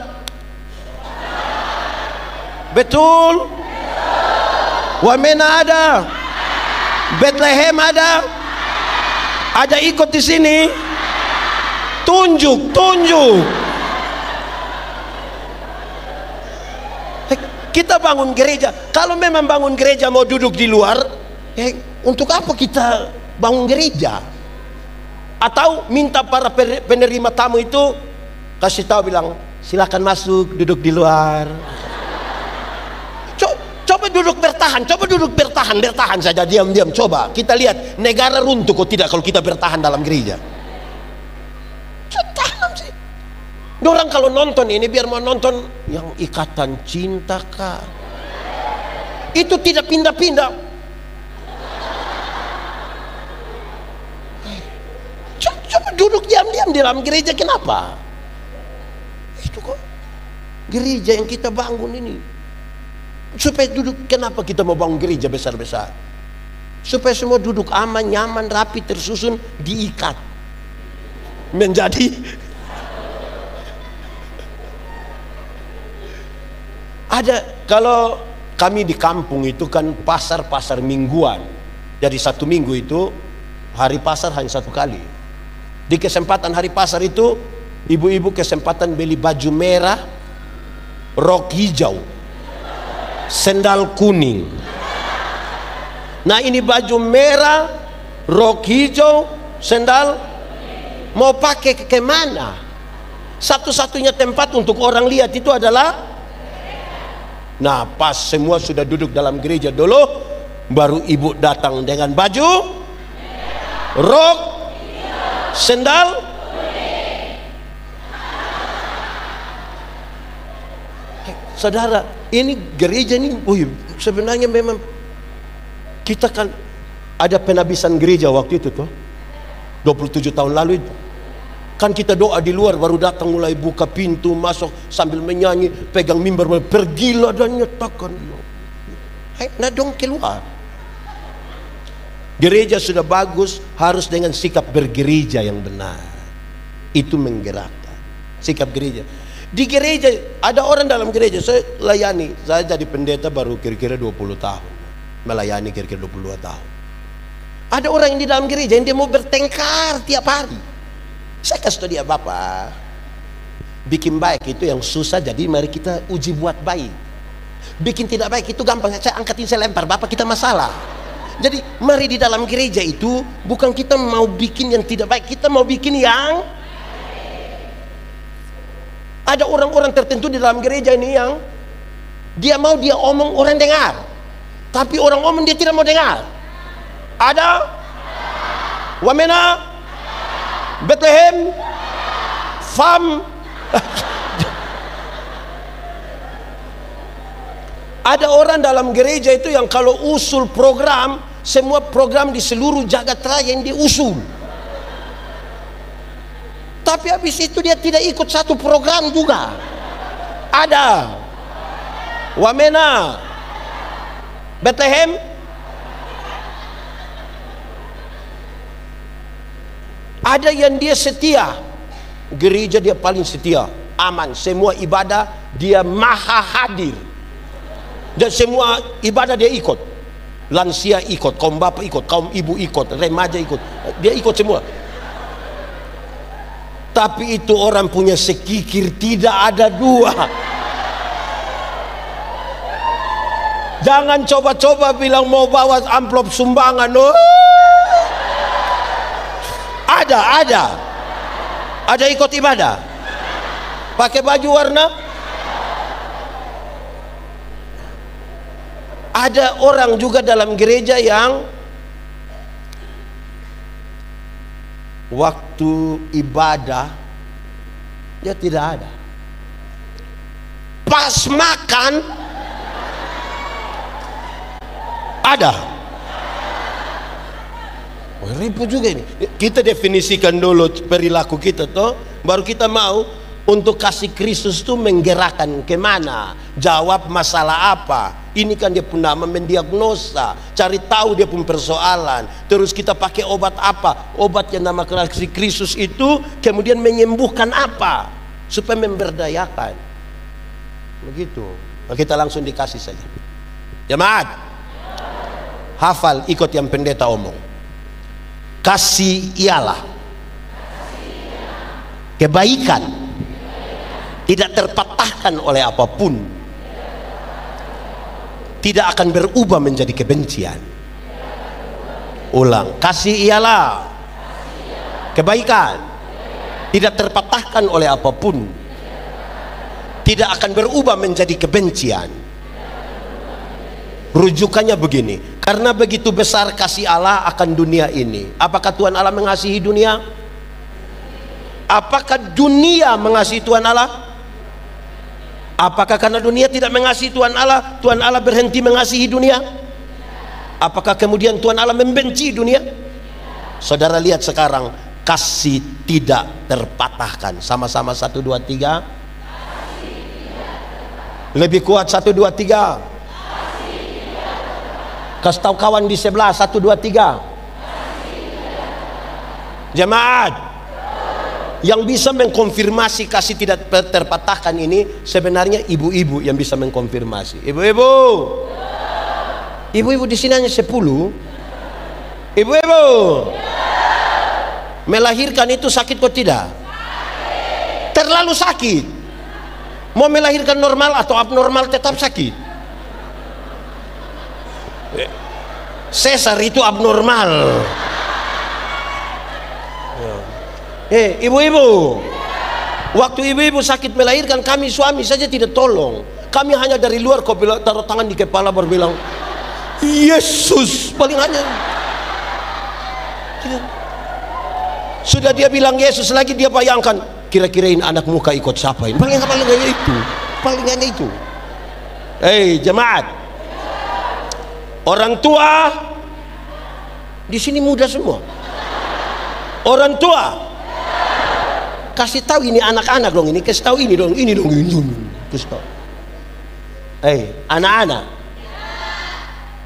Betul? Wamena ada. Bethlehem ada. Ada ikut di sini. Tunjuk. Kita bangun gereja. Kalau memang bangun gereja mau duduk di luar, untuk apa kita bangun gereja? Atau minta para penerima tamu itu kasih tahu, bilang, "Silakan masuk, duduk di luar." Coba duduk bertahan saja, diam-diam. Coba kita lihat negara runtuh kok tidak kalau kita bertahan dalam gereja. Tahan sih. Dorang kalau nonton ini biar mau nonton yang Ikatan Cinta kah? Itu tidak pindah-pindah. Coba duduk diam-diam di dalam gereja, kenapa? Itu kok gereja yang kita bangun ini. Supaya duduk, kenapa kita mau bangun gereja besar-besar? Supaya semua duduk aman, nyaman, rapi, tersusun, diikat menjadi ada. Kalau kami di kampung itu kan pasar-pasar mingguan. Jadi satu minggu itu hari pasar hanya satu kali. Di kesempatan hari pasar itu ibu-ibu kesempatan beli baju merah, rok hijau, sendal kuning. Nah ini baju merah, rok hijau, sendal, mau pakai ke mana? Satu-satunya tempat untuk orang lihat itu adalah, nah pas semua sudah duduk dalam gereja dulu, baru ibu datang dengan baju, rok, sendal. Saudara, ini gereja ini, sebenarnya memang kita kan ada penabisan gereja waktu itu tuh 27 tahun lalu itu. Kan kita doa di luar, baru datang mulai buka pintu, masuk sambil menyanyi, pegang mimbar, pergilah dan nyatakan. Nah dong keluar. Gereja sudah bagus, harus dengan sikap bergereja yang benar. Itu menggerakkan sikap gereja. Di gereja ada orang dalam gereja, saya layani, saya jadi pendeta baru kira-kira 20 tahun, melayani kira-kira 22 tahun. Ada orang yang di dalam gereja yang dia mau bertengkar tiap hari. Saya kasih tahu dia, Bapak, bikin baik itu yang susah, jadi mari kita uji buat baik. Bikin tidak baik itu gampang, saya angkatin, saya lempar, Bapak kita masalah. Jadi mari di dalam gereja itu bukan kita mau bikin yang tidak baik, kita mau bikin yang. Ada orang-orang tertentu di dalam gereja ini yang dia mau dia omong orang dengar, tapi orang omong dia tidak mau dengar. Ada Wamena, Bethlehem, Fam. Ada orang dalam gereja itu yang kalau usul program, semua program di seluruh jagat raya yang diusul. Tapi habis itu dia tidak ikut satu program juga. Ada Wamena, Bethlehem, ada yang dia setia, gereja dia paling setia, aman, semua ibadah dia maha hadir, dan semua ibadah dia ikut. Lansia ikut, kaum bapak ikut, kaum ibu ikut, remaja ikut, dia ikut semua. Tapi itu orang punya sekikir, tidak ada dua. Jangan coba-coba bilang mau bawa amplop sumbangan. Oh. Ada ikut ibadah, pakai baju warna. Ada orang juga dalam gereja yang waktu ibadah dia tidak ada, pas makan ada. Ribut juga ini. Kita definisikan dulu perilaku kita toh, baru kita mau untuk kasih Kristus itu menggerakkan kemana, jawab masalah apa. Ini kan dia pun nama mendiagnosa, cari tahu dia pun persoalan. Terus kita pakai obat apa? Obat yang nama kasih Kristus itu kemudian menyembuhkan apa? Supaya memberdayakan. Begitu. Nah, kita langsung dikasih saja. Jemaat, hafal, ikut yang pendeta omong. Kasih ialah kebaikan, tidak terpatahkan oleh apapun, tidak akan berubah menjadi kebencian. Ulang, kasih ialah kebaikan, tidak terpatahkan oleh apapun, tidak akan berubah menjadi kebencian. Rujukannya begini, karena begitu besar kasih Allah akan dunia ini. Apakah Tuhan Allah mengasihi dunia? Apakah dunia mengasihi Tuhan Allah? Apakah karena dunia tidak mengasihi Tuhan Allah berhenti mengasihi dunia? Apakah kemudian Tuhan Allah membenci dunia? Saudara lihat sekarang, kasih tidak terpatahkan. Sama-sama 1, 2, 3. Lebih kuat 1, 2, 3. Kasih tahu kawan di sebelah 1, 2, 3. Jemaat, yang bisa mengkonfirmasi kasih tidak terpatahkan ini sebenarnya ibu-ibu yang bisa mengkonfirmasi. Ibu-ibu, ibu-ibu di sini hanya 10. Ibu-ibu, melahirkan itu sakit kok tidak? Terlalu sakit. Mau melahirkan normal atau abnormal tetap sakit. Sesar itu abnormal. Ibu-ibu, waktu ibu-ibu sakit melahirkan, kami suami saja tidak tolong. Kami hanya dari luar kok taruh tangan di kepala berbilang Yesus, paling hanya. Sudah dia bilang Yesus lagi, dia bayangkan kira-kira ini anak muka ikut siapa ini? Paling hanya itu. Jemaat, orang tua di sini muda semua. Orang tua kasih tahu ini anak-anak dong, ini kasih tahu ini dong, ini kasih tahu. Anak-anak,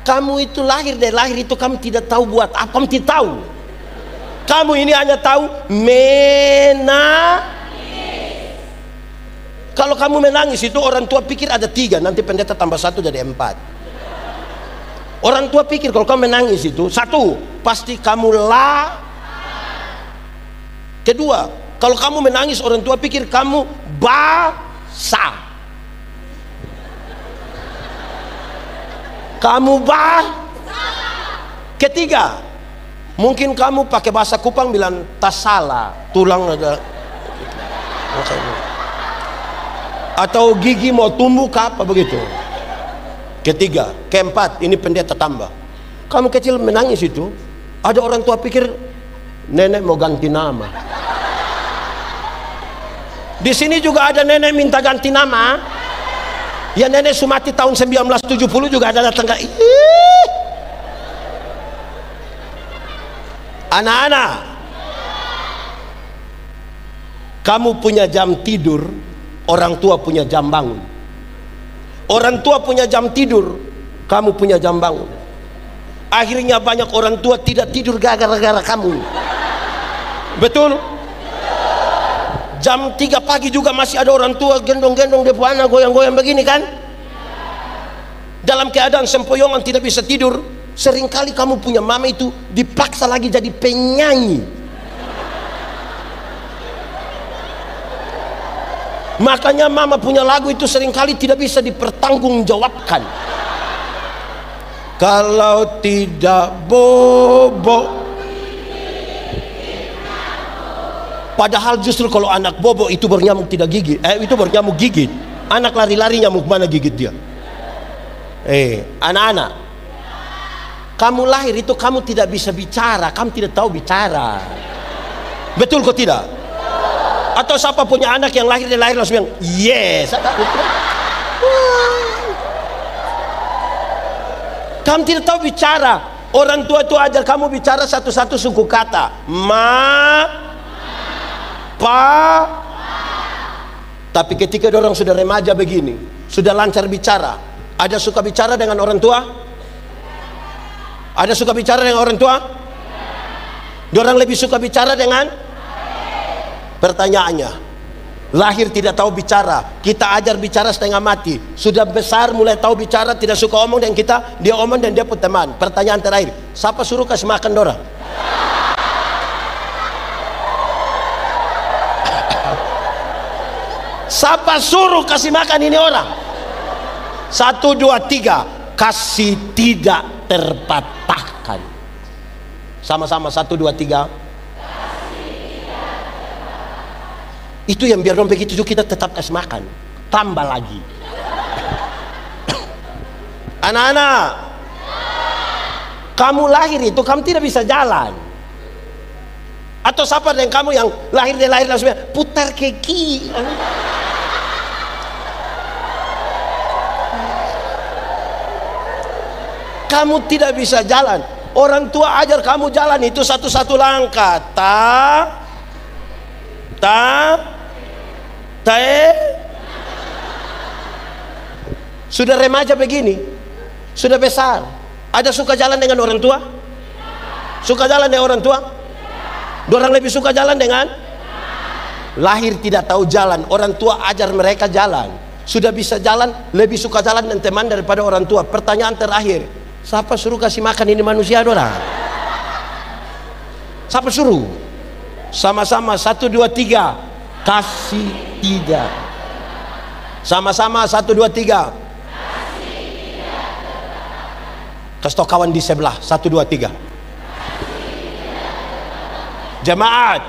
kamu itu lahir dari lahir itu kamu tidak tahu buat apa, kamu tidak tahu. Kamu ini hanya tahu menangis. Kalau kamu menangis itu orang tua pikir ada 3, nanti pendeta tambah 1 jadi 4. Orang tua pikir kalau kamu menangis itu 1, pasti kamu Kedua, kalau kamu menangis orang tua pikir kamu basah. Ketiga, mungkin kamu pakai bahasa Kupang bilang tas salah, tulang ada, atau gigi mau tumbuh ke apa begitu. Ketiga, keempat, ini pendeta tambah. Kamu kecil menangis itu, ada orang tua pikir nenek mau ganti nama. Di sini juga ada nenek minta ganti nama. Ya nenek Sumati tahun 1970 juga ada datang. Anak-anak, kamu punya jam tidur, orang tua punya jam bangun. Orang tua punya jam tidur, kamu punya jam bangun. Akhirnya banyak orang tua tidak tidur gara-gara kamu. Betul? Jam 3 pagi juga masih ada orang tua gendong-gendong depo anak goyang-goyang begini kan? Dalam keadaan sempoyongan tidak bisa tidur. Seringkali kamu punya mama itu dipaksa lagi jadi penyanyi. Makanya mama punya lagu itu seringkali tidak bisa dipertanggungjawabkan. Kalau tidak bobo. Padahal justru kalau anak bobo itu bernyamuk tidak gigit, itu bernyamuk gigit. Anak lari-lari nyamuk mana gigit dia? Anak-anak, kamu lahir itu kamu tidak bisa bicara, kamu tidak tahu bicara. Betul kok tidak? Atau siapa punya anak yang lahir langsung bilang yes. Kamu tidak tahu bicara. Orang tua itu ajar kamu bicara satu-satu suku kata. Tapi ketika orang sudah remaja begini, sudah lancar bicara, ada suka bicara dengan orang tua? Ada suka bicara dengan orang tua? Orang lebih suka bicara dengan? Pertanyaannya, lahir tidak tahu bicara, kita ajar bicara setengah mati. Sudah besar mulai tahu bicara, tidak suka omong dengan kita, dia omong dan dia pun teman. Pertanyaan terakhir, siapa suruh kasih makan dorang? Siapa suruh kasih makan ini orang? 1, 2, 3. Kasih tidak terpatahkan. Sama-sama 1, 2, 3. Itu yang biar dong begitu juga kita tetap kasih makan. Tambah lagi. Anak-anak, kamu lahir itu kamu tidak bisa jalan. Atau siapa dengan kamu yang lahir langsung putar keki. Kamu tidak bisa jalan. Orang tua ajar kamu jalan, itu satu-satu langkah. Sudah remaja begini, sudah besar, ada suka jalan dengan orang tua? Suka jalan dengan orang tua? Dorang lebih suka jalan dengan? Lahir tidak tahu jalan, orang tua ajar mereka jalan. Sudah bisa jalan, lebih suka jalan dengan teman daripada orang tua. Pertanyaan terakhir, siapa suruh kasih makan ini manusia dorang? Siapa suruh? Sama-sama 1, 2, 3. Kasih tidak. Sama-sama 1, 2, 3. Kasih tau kawan di sebelah. 1, 2, 3. Jemaat,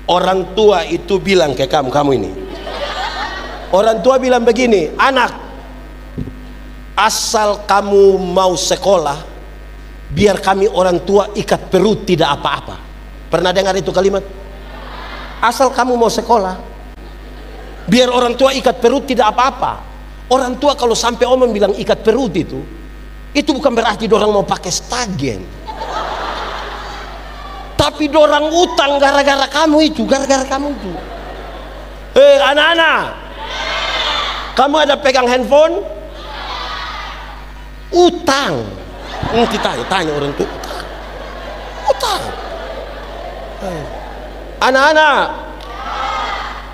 orang tua itu bilang ke kamu ini. Orang tua bilang begini, anak, asal kamu mau sekolah, biar kami orang tua ikat perut tidak apa-apa. Pernah dengar itu kalimat? Asal kamu mau sekolah, biar orang tua ikat perut tidak apa-apa. Orang tua kalau sampai omong bilang ikat perut itu bukan berarti dorang mau pakai stagen. Tapi dorang utang gara-gara kamu itu, anak-anak, kamu ada pegang handphone? Utang. Nanti tanya orang tua. Utang. Anak-anak,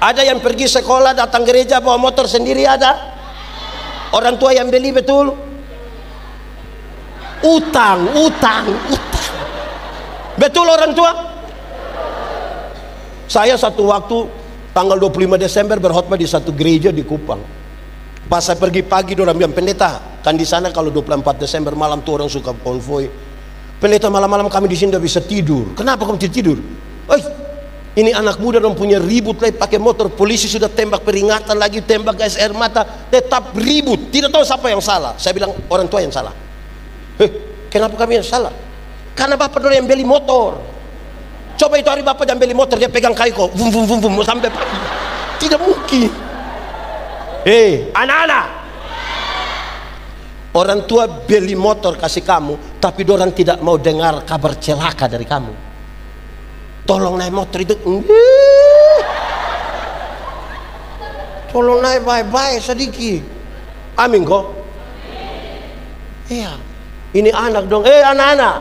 ada yang pergi sekolah, datang gereja bawa motor sendiri ada? Orang tua yang beli betul? Utang. Betul orang tua? Saya satu waktu tanggal 25 Desember berkhotbah di satu gereja di Kupang. Pas saya pergi pagi, orang bilang, pendeta, kan di sana kalau 24 Desember malam tuh orang suka konvoi. Pendeta, malam-malam kami di sini tidak bisa tidur. Kenapa kamu tidak tidur? Ini anak muda dong punya ribut lagi pakai motor, polisi sudah tembak peringatan lagi, tembak gas air mata, tetap ribut, tidak tahu siapa yang salah. Saya bilang orang tua yang salah. Kenapa kami yang salah? Karena bapak dulu yang beli motor. Coba itu hari bapak yang beli motor, dia pegang kayu vum sampai pagi. Tidak mungkin. Anak-anak, orang tua beli motor kasih kamu, tapi dorang tidak mau dengar kabar celaka dari kamu. Tolong naik motor itu, tolong naik baik-baik sedikit. Amin kok. Iya. Ini anak dong. Anak-anak,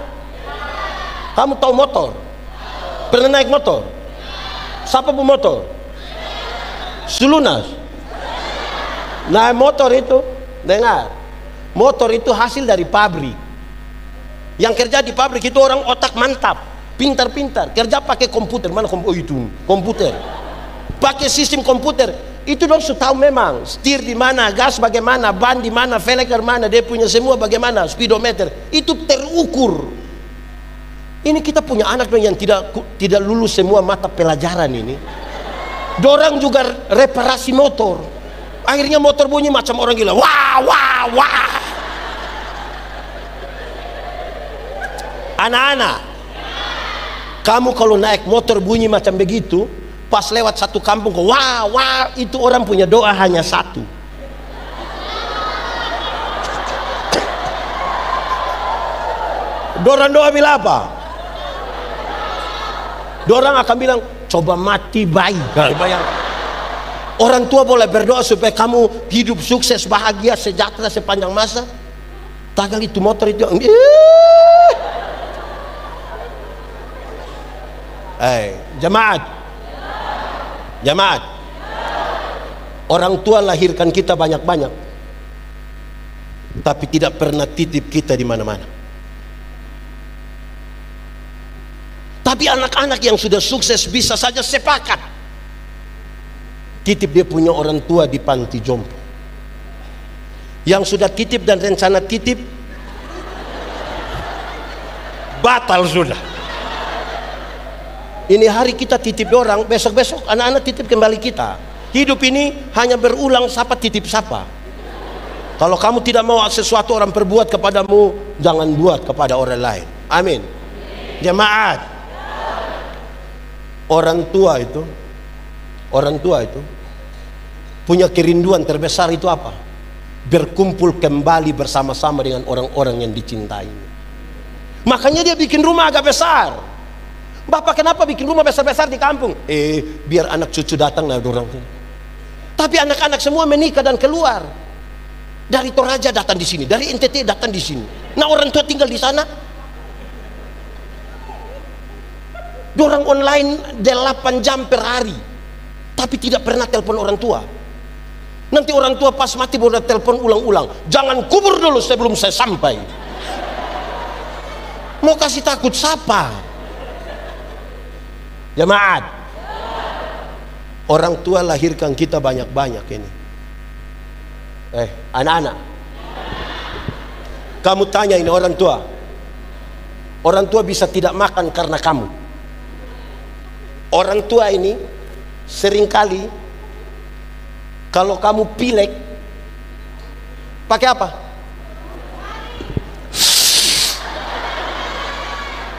kamu tahu motor? Pernah naik motor? Siapa bu motor? Sulunas. Naik motor itu, dengar, motor itu hasil dari pabrik. Yang kerja di pabrik itu orang otak mantap, pintar-pintar, kerja pakai komputer. Mana itu komputer? Pakai sistem komputer. Itu dong sudah tahu memang setir di mana, gas bagaimana, ban di mana, velg dari mana, dia punya semua bagaimana, speedometer. Itu terukur. Ini kita punya anak yang tidak lulus semua mata pelajaran ini. Dorang juga reparasi motor. Akhirnya motor bunyi macam orang gila. Wah. Anak-anak, kamu kalau naik motor bunyi macam begitu, pas lewat satu kampung, wah, itu orang punya doa hanya satu. Dorang doa bilang apa? Dorang akan bilang, coba mati baik. Bayang. Orang tua boleh berdoa supaya kamu hidup sukses, bahagia, sejahtera sepanjang masa. Tagal itu motor itu. Jemaat. Orang tua lahirkan kita banyak-banyak, tapi tidak pernah titip kita di mana-mana. Tapi anak-anak yang sudah sukses bisa saja sepakat titip dia punya orang tua di panti jompo. Yang sudah titip dan rencana titip batal sudah. Ini hari kita titip orang, besok-besok anak-anak titip kembali kita. Hidup ini hanya berulang, siapa titip siapa. Kalau kamu tidak mau sesuatu orang perbuat kepadamu, jangan buat kepada orang lain. Amin. Jemaat, orang tua itu punya kerinduan terbesar itu apa? Berkumpul kembali bersama-sama dengan orang-orang yang dicintai. Makanya dia bikin rumah agak besar. Bapak kenapa bikin rumah besar-besar di kampung? Biar anak cucu datang lah orang. Tapi anak-anak semua menikah dan keluar. Dari Toraja datang di sini, dari NTT datang di sini. Nah, orang tua tinggal di sana. Dorang online 8 jam per hari, tapi tidak pernah telepon orang tua. Nanti orang tua pas mati baru telepon ulang-ulang. Jangan kubur dulu sebelum saya sampai. Mau kasih takut siapa? Jemaat, orang tua lahirkan kita banyak-banyak ini. Anak-anak, kamu tanya ini orang tua. Orang tua bisa tidak makan karena kamu. Orang tua ini seringkali kalau kamu pilek pakai apa?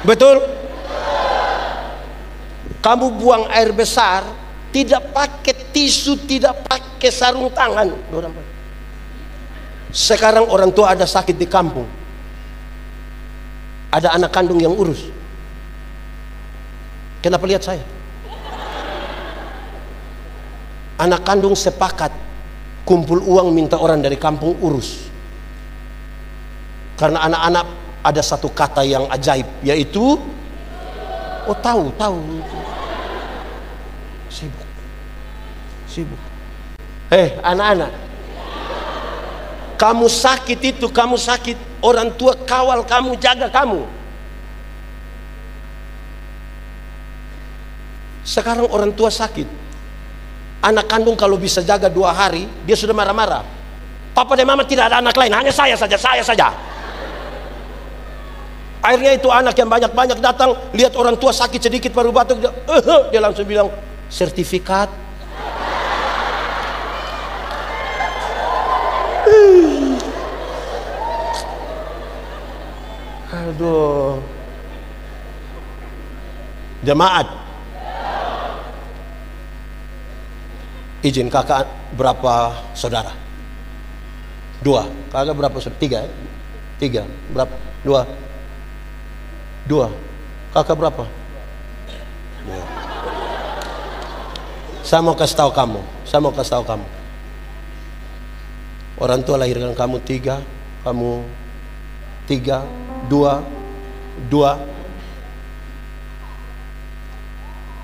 Betul? Kamu buang air besar tidak pakai tisu, tidak pakai sarung tangan. Sekarang orang tua ada sakit di kampung, ada anak kandung yang urus. Kenapa lihat saya? Anak kandung sepakat kumpul uang minta orang dari kampung urus. Karena anak-anak ada satu kata yang ajaib, yaitu tahu sibuk. Anak-anak, kamu sakit, orang tua kawal kamu, jaga kamu. Sekarang orang tua sakit, anak kandung kalau bisa jaga 2 hari dia sudah marah-marah. Papa dan mama tidak ada anak lain, hanya saya saja. Akhirnya itu anak yang banyak-banyak datang, lihat orang tua sakit sedikit baru batuk, dia langsung bilang, sertifikat. Aduh. Jemaat, izin kakak berapa saudara? 2. Kakak berapa saudara? 3. Berapa? 2. Kakak berapa? 2. Saya mau kasih tahu kamu. Orang tua lahirkan kamu 3, kamu 3, 2.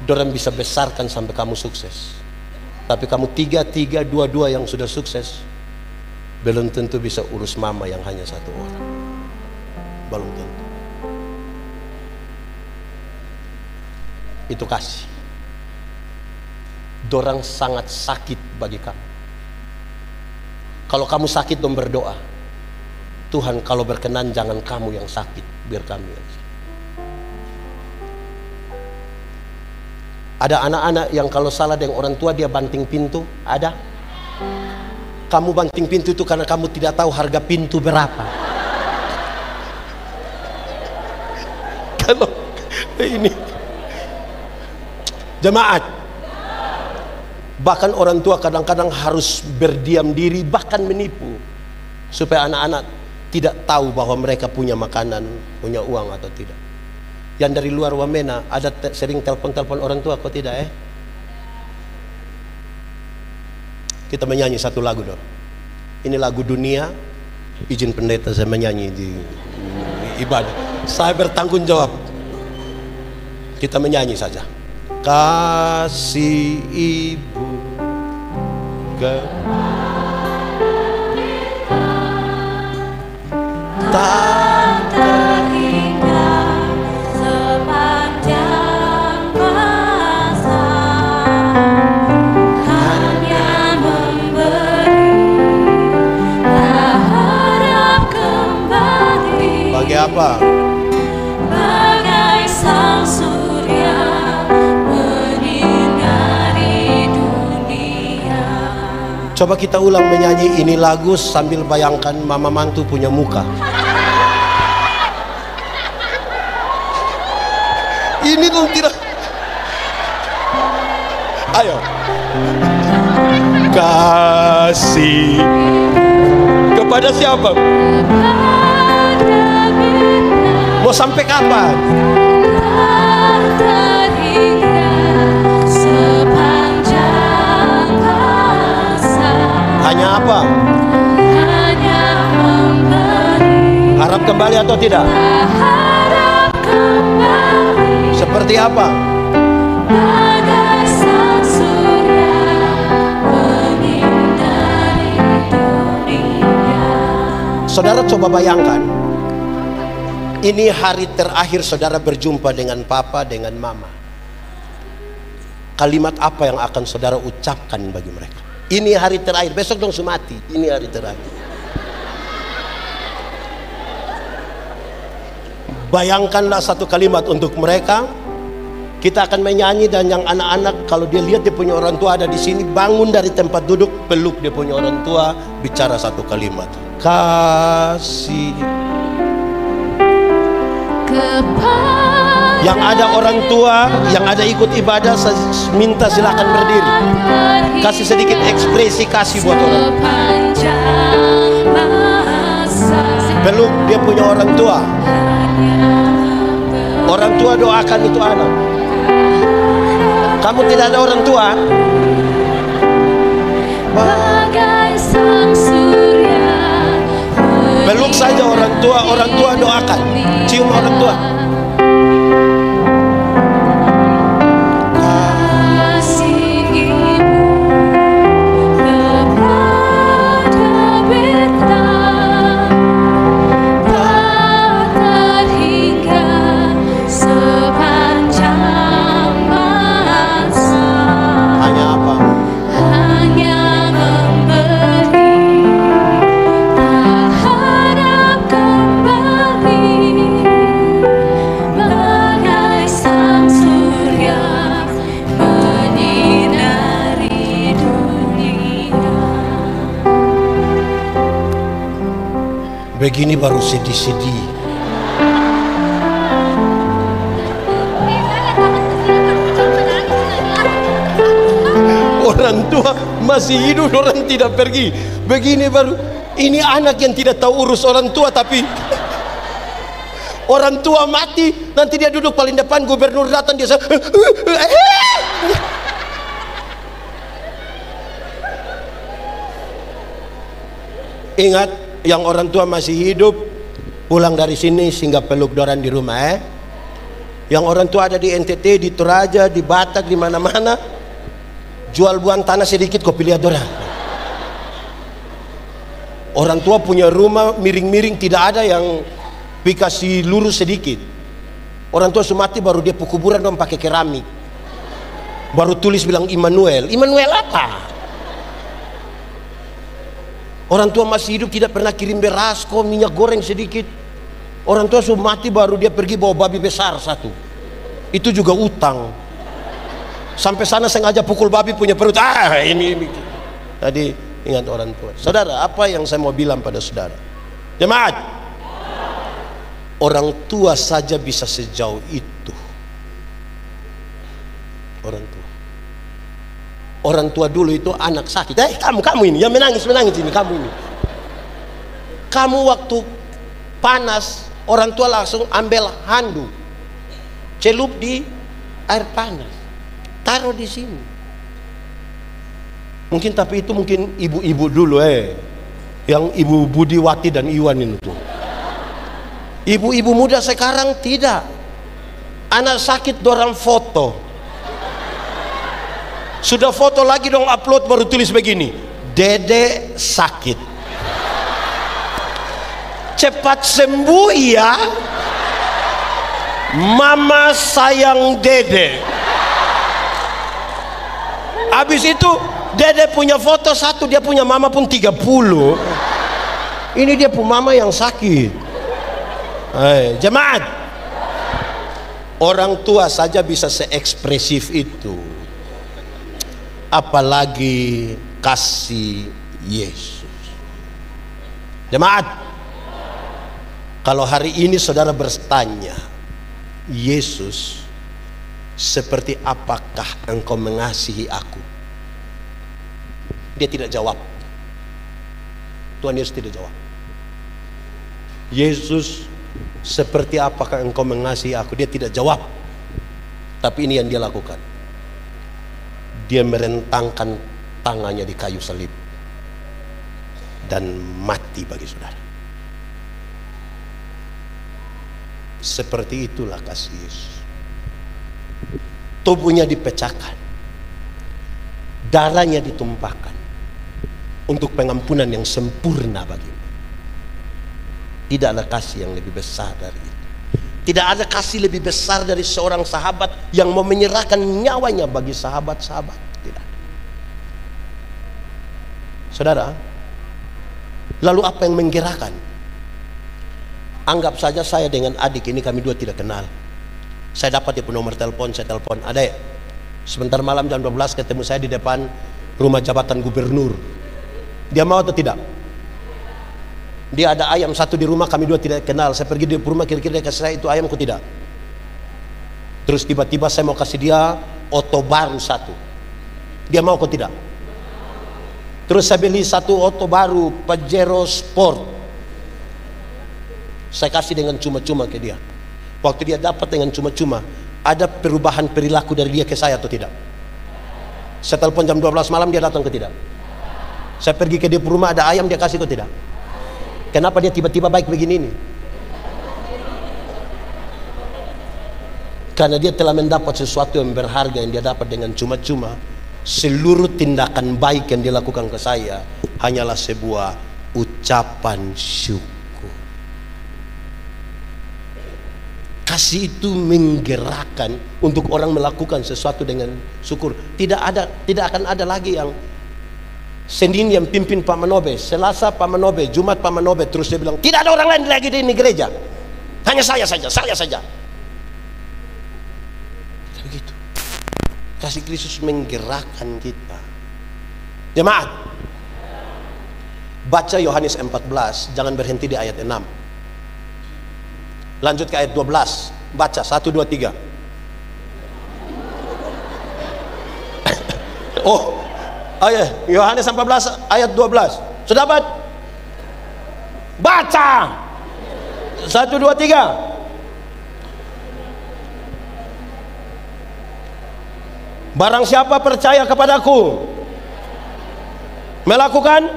Dorang bisa besarkan sampai kamu sukses. Tapi kamu 3, 2 yang sudah sukses, belum tentu bisa urus mama yang hanya 1 orang. Belum tentu. Itu kasih. Dorang sangat sakit bagi kamu. Kalau kamu sakit, dong berdoa, Tuhan kalau berkenan jangan kamu yang sakit, biar kami yang sakit. Ada anak-anak yang kalau salah dengan orang tua dia banting pintu. Ada? Kamu banting pintu itu karena kamu tidak tahu harga pintu berapa. Kalau ini jemaat, bahkan orang tua kadang-kadang harus berdiam diri, bahkan menipu, supaya anak-anak tidak tahu bahwa mereka punya makanan, punya uang atau tidak. Yang dari luar Wamena ada sering telepon-telepon orang tua, kok tidak? Kita menyanyi satu lagu dong. Ini lagu dunia, izin pendeta saya menyanyi di ibadah. Saya bertanggung jawab. Kita menyanyi saja. Kasih ibu tak terhingga sepanjang masa, hanya memberi, tak harap kembali. Bagi apa? Bagai sang surya menyinari dunia. Coba kita ulang menyanyi ini lagu sambil bayangkan mama mantu punya muka. Ini tuh tidak. Ayo. Kasih kepada siapa? Mau sampai kapan? Hanya apa? Hanya memberi. Harap kembali atau tidak? Harap kembali. Seperti apa? Bagai sang surya menyinari dunia. Saudara coba bayangkan, ini hari terakhir saudara berjumpa dengan papa, dengan mama. Kalimat apa yang akan saudara ucapkan bagi mereka? Ini hari terakhir, besok dong sumati. Ini hari terakhir. Bayangkanlah satu kalimat untuk mereka. Kita akan menyanyi, dan yang anak-anak kalau dia lihat dia punya orang tua ada di sini, bangun dari tempat duduk, peluk dia punya orang tua, bicara satu kalimat. Kasih. Yang ada orang tua, yang ada ikut ibadah, minta silakan berdiri. Kasih sedikit ekspresi kasih buat orang. Peluk dia punya orang tua. Orang tua doakan itu anak. Kamu tidak ada orang tua? Peluk saja orang tua doakan. Cium orang tua. Begini baru sedih-sedih. Orang tua masih hidup, orang tidak pergi. Begini baru. Ini anak yang tidak tahu urus orang tua, tapi orang tua mati, nanti dia duduk paling depan, gubernur datang dia ingat, yang orang tua masih hidup, pulang dari sini singgah peluk dorang di rumah. Yang orang tua ada di NTT, di Toraja, di Batak, di mana-mana, jual buang tanah sedikit, kau pilih dorang. Orang tua punya rumah miring-miring, tidak ada yang dikasih lurus sedikit. Orang tua semati baru dia kuburan dong pakai keramik, baru tulis bilang Immanuel. Immanuel apa? Orang tua masih hidup tidak pernah kirim beras, kok minyak goreng sedikit. Orang tua sudah mati baru dia pergi bawa babi besar satu. Itu juga utang. Sampai sana sengaja pukul babi punya perut. Ini. Tadi ingat orang tua. Saudara, apa yang saya mau bilang pada saudara? Jemaat, orang tua saja bisa sejauh itu. Orang tua. Orang tua dulu itu anak sakit. Kamu ini yang menangis ini, kamu ini. Kamu waktu panas, orang tua langsung ambil handuk, celup di air panas, taruh di sini. Mungkin tapi itu mungkin ibu-ibu dulu yang Ibu Budiwati dan Iwan itu. Ibu-ibu muda sekarang tidak. Anak sakit dorang foto. Sudah foto lagi dong upload baru tulis begini, Dede sakit, cepat sembuh ya, Mama sayang Dede. Habis itu Dede punya foto satu, dia punya mama pun 30. Ini dia punya mama yang sakit. Jemaat, orang tua saja bisa seekspresif itu, apalagi kasih Yesus. Jemaat, kalau hari ini saudara bertanya, Yesus seperti apakah engkau mengasihi aku? Dia tidak jawab. Tuhan Yesus tidak jawab. Yesus, seperti apakah engkau mengasihi aku? Dia tidak jawab. Tapi ini yang dia lakukan. Dia merentangkan tangannya di kayu salib dan mati bagi saudara. Seperti itulah kasih Yesus. Tubuhnya dipecahkan, darahnya ditumpahkan untuk pengampunan yang sempurna bagimu. Tidak ada kasih yang lebih besar dari itu. Tidak ada kasih lebih besar dari seorang sahabat yang mau menyerahkan nyawanya bagi sahabat-sahabat. Tidak. Saudara, lalu apa yang menggerakkan? Anggap saja saya dengan adik ini, kami dua tidak kenal. Saya dapat dia nomor telepon, saya telepon, adek, sebentar malam jam 12 ketemu saya di depan rumah jabatan gubernur. Dia mau atau tidak? Dia ada ayam satu di rumah, kami dua tidak kenal. Saya pergi di rumah, kira-kira dia kasih saya itu ayam, kok tidak? Terus tiba-tiba saya mau kasih dia oto baru satu. Dia mau kok tidak? Terus saya beli satu oto baru Pajero Sport. Saya kasih dengan cuma-cuma ke dia. Waktu dia dapat dengan cuma-cuma, ada perubahan perilaku dari dia ke saya atau tidak? Saya telepon jam 12 malam, dia datang ke tidak? Saya pergi ke dia rumah, ada ayam, dia kasih kok tidak? Kenapa dia tiba-tiba baik begini ini? Karena dia telah mendapat sesuatu yang berharga yang dia dapat dengan cuma-cuma. Seluruh tindakan baik yang dia lakukan ke saya hanyalah sebuah ucapan syukur. Kasih itu menggerakkan untuk orang melakukan sesuatu dengan syukur. Tidak akan ada lagi yang Senin yang pimpin Pak Manobe, Selasa Pak Manobe, Jumat Pak Manobe, terus dia bilang tidak ada orang lain lagi di ini gereja, hanya saya saja. Begitu. Kasih Kristus menggerakkan kita. Jemaat, baca Yohanes 14, jangan berhenti di ayat 6. Lanjut ke ayat 12. Baca 1, 2, 3. Oh, Yohanes 14 ayat 12. Sudah dapat? Baca 1, 2, 3. Barang siapa percaya kepadaku, melakukan.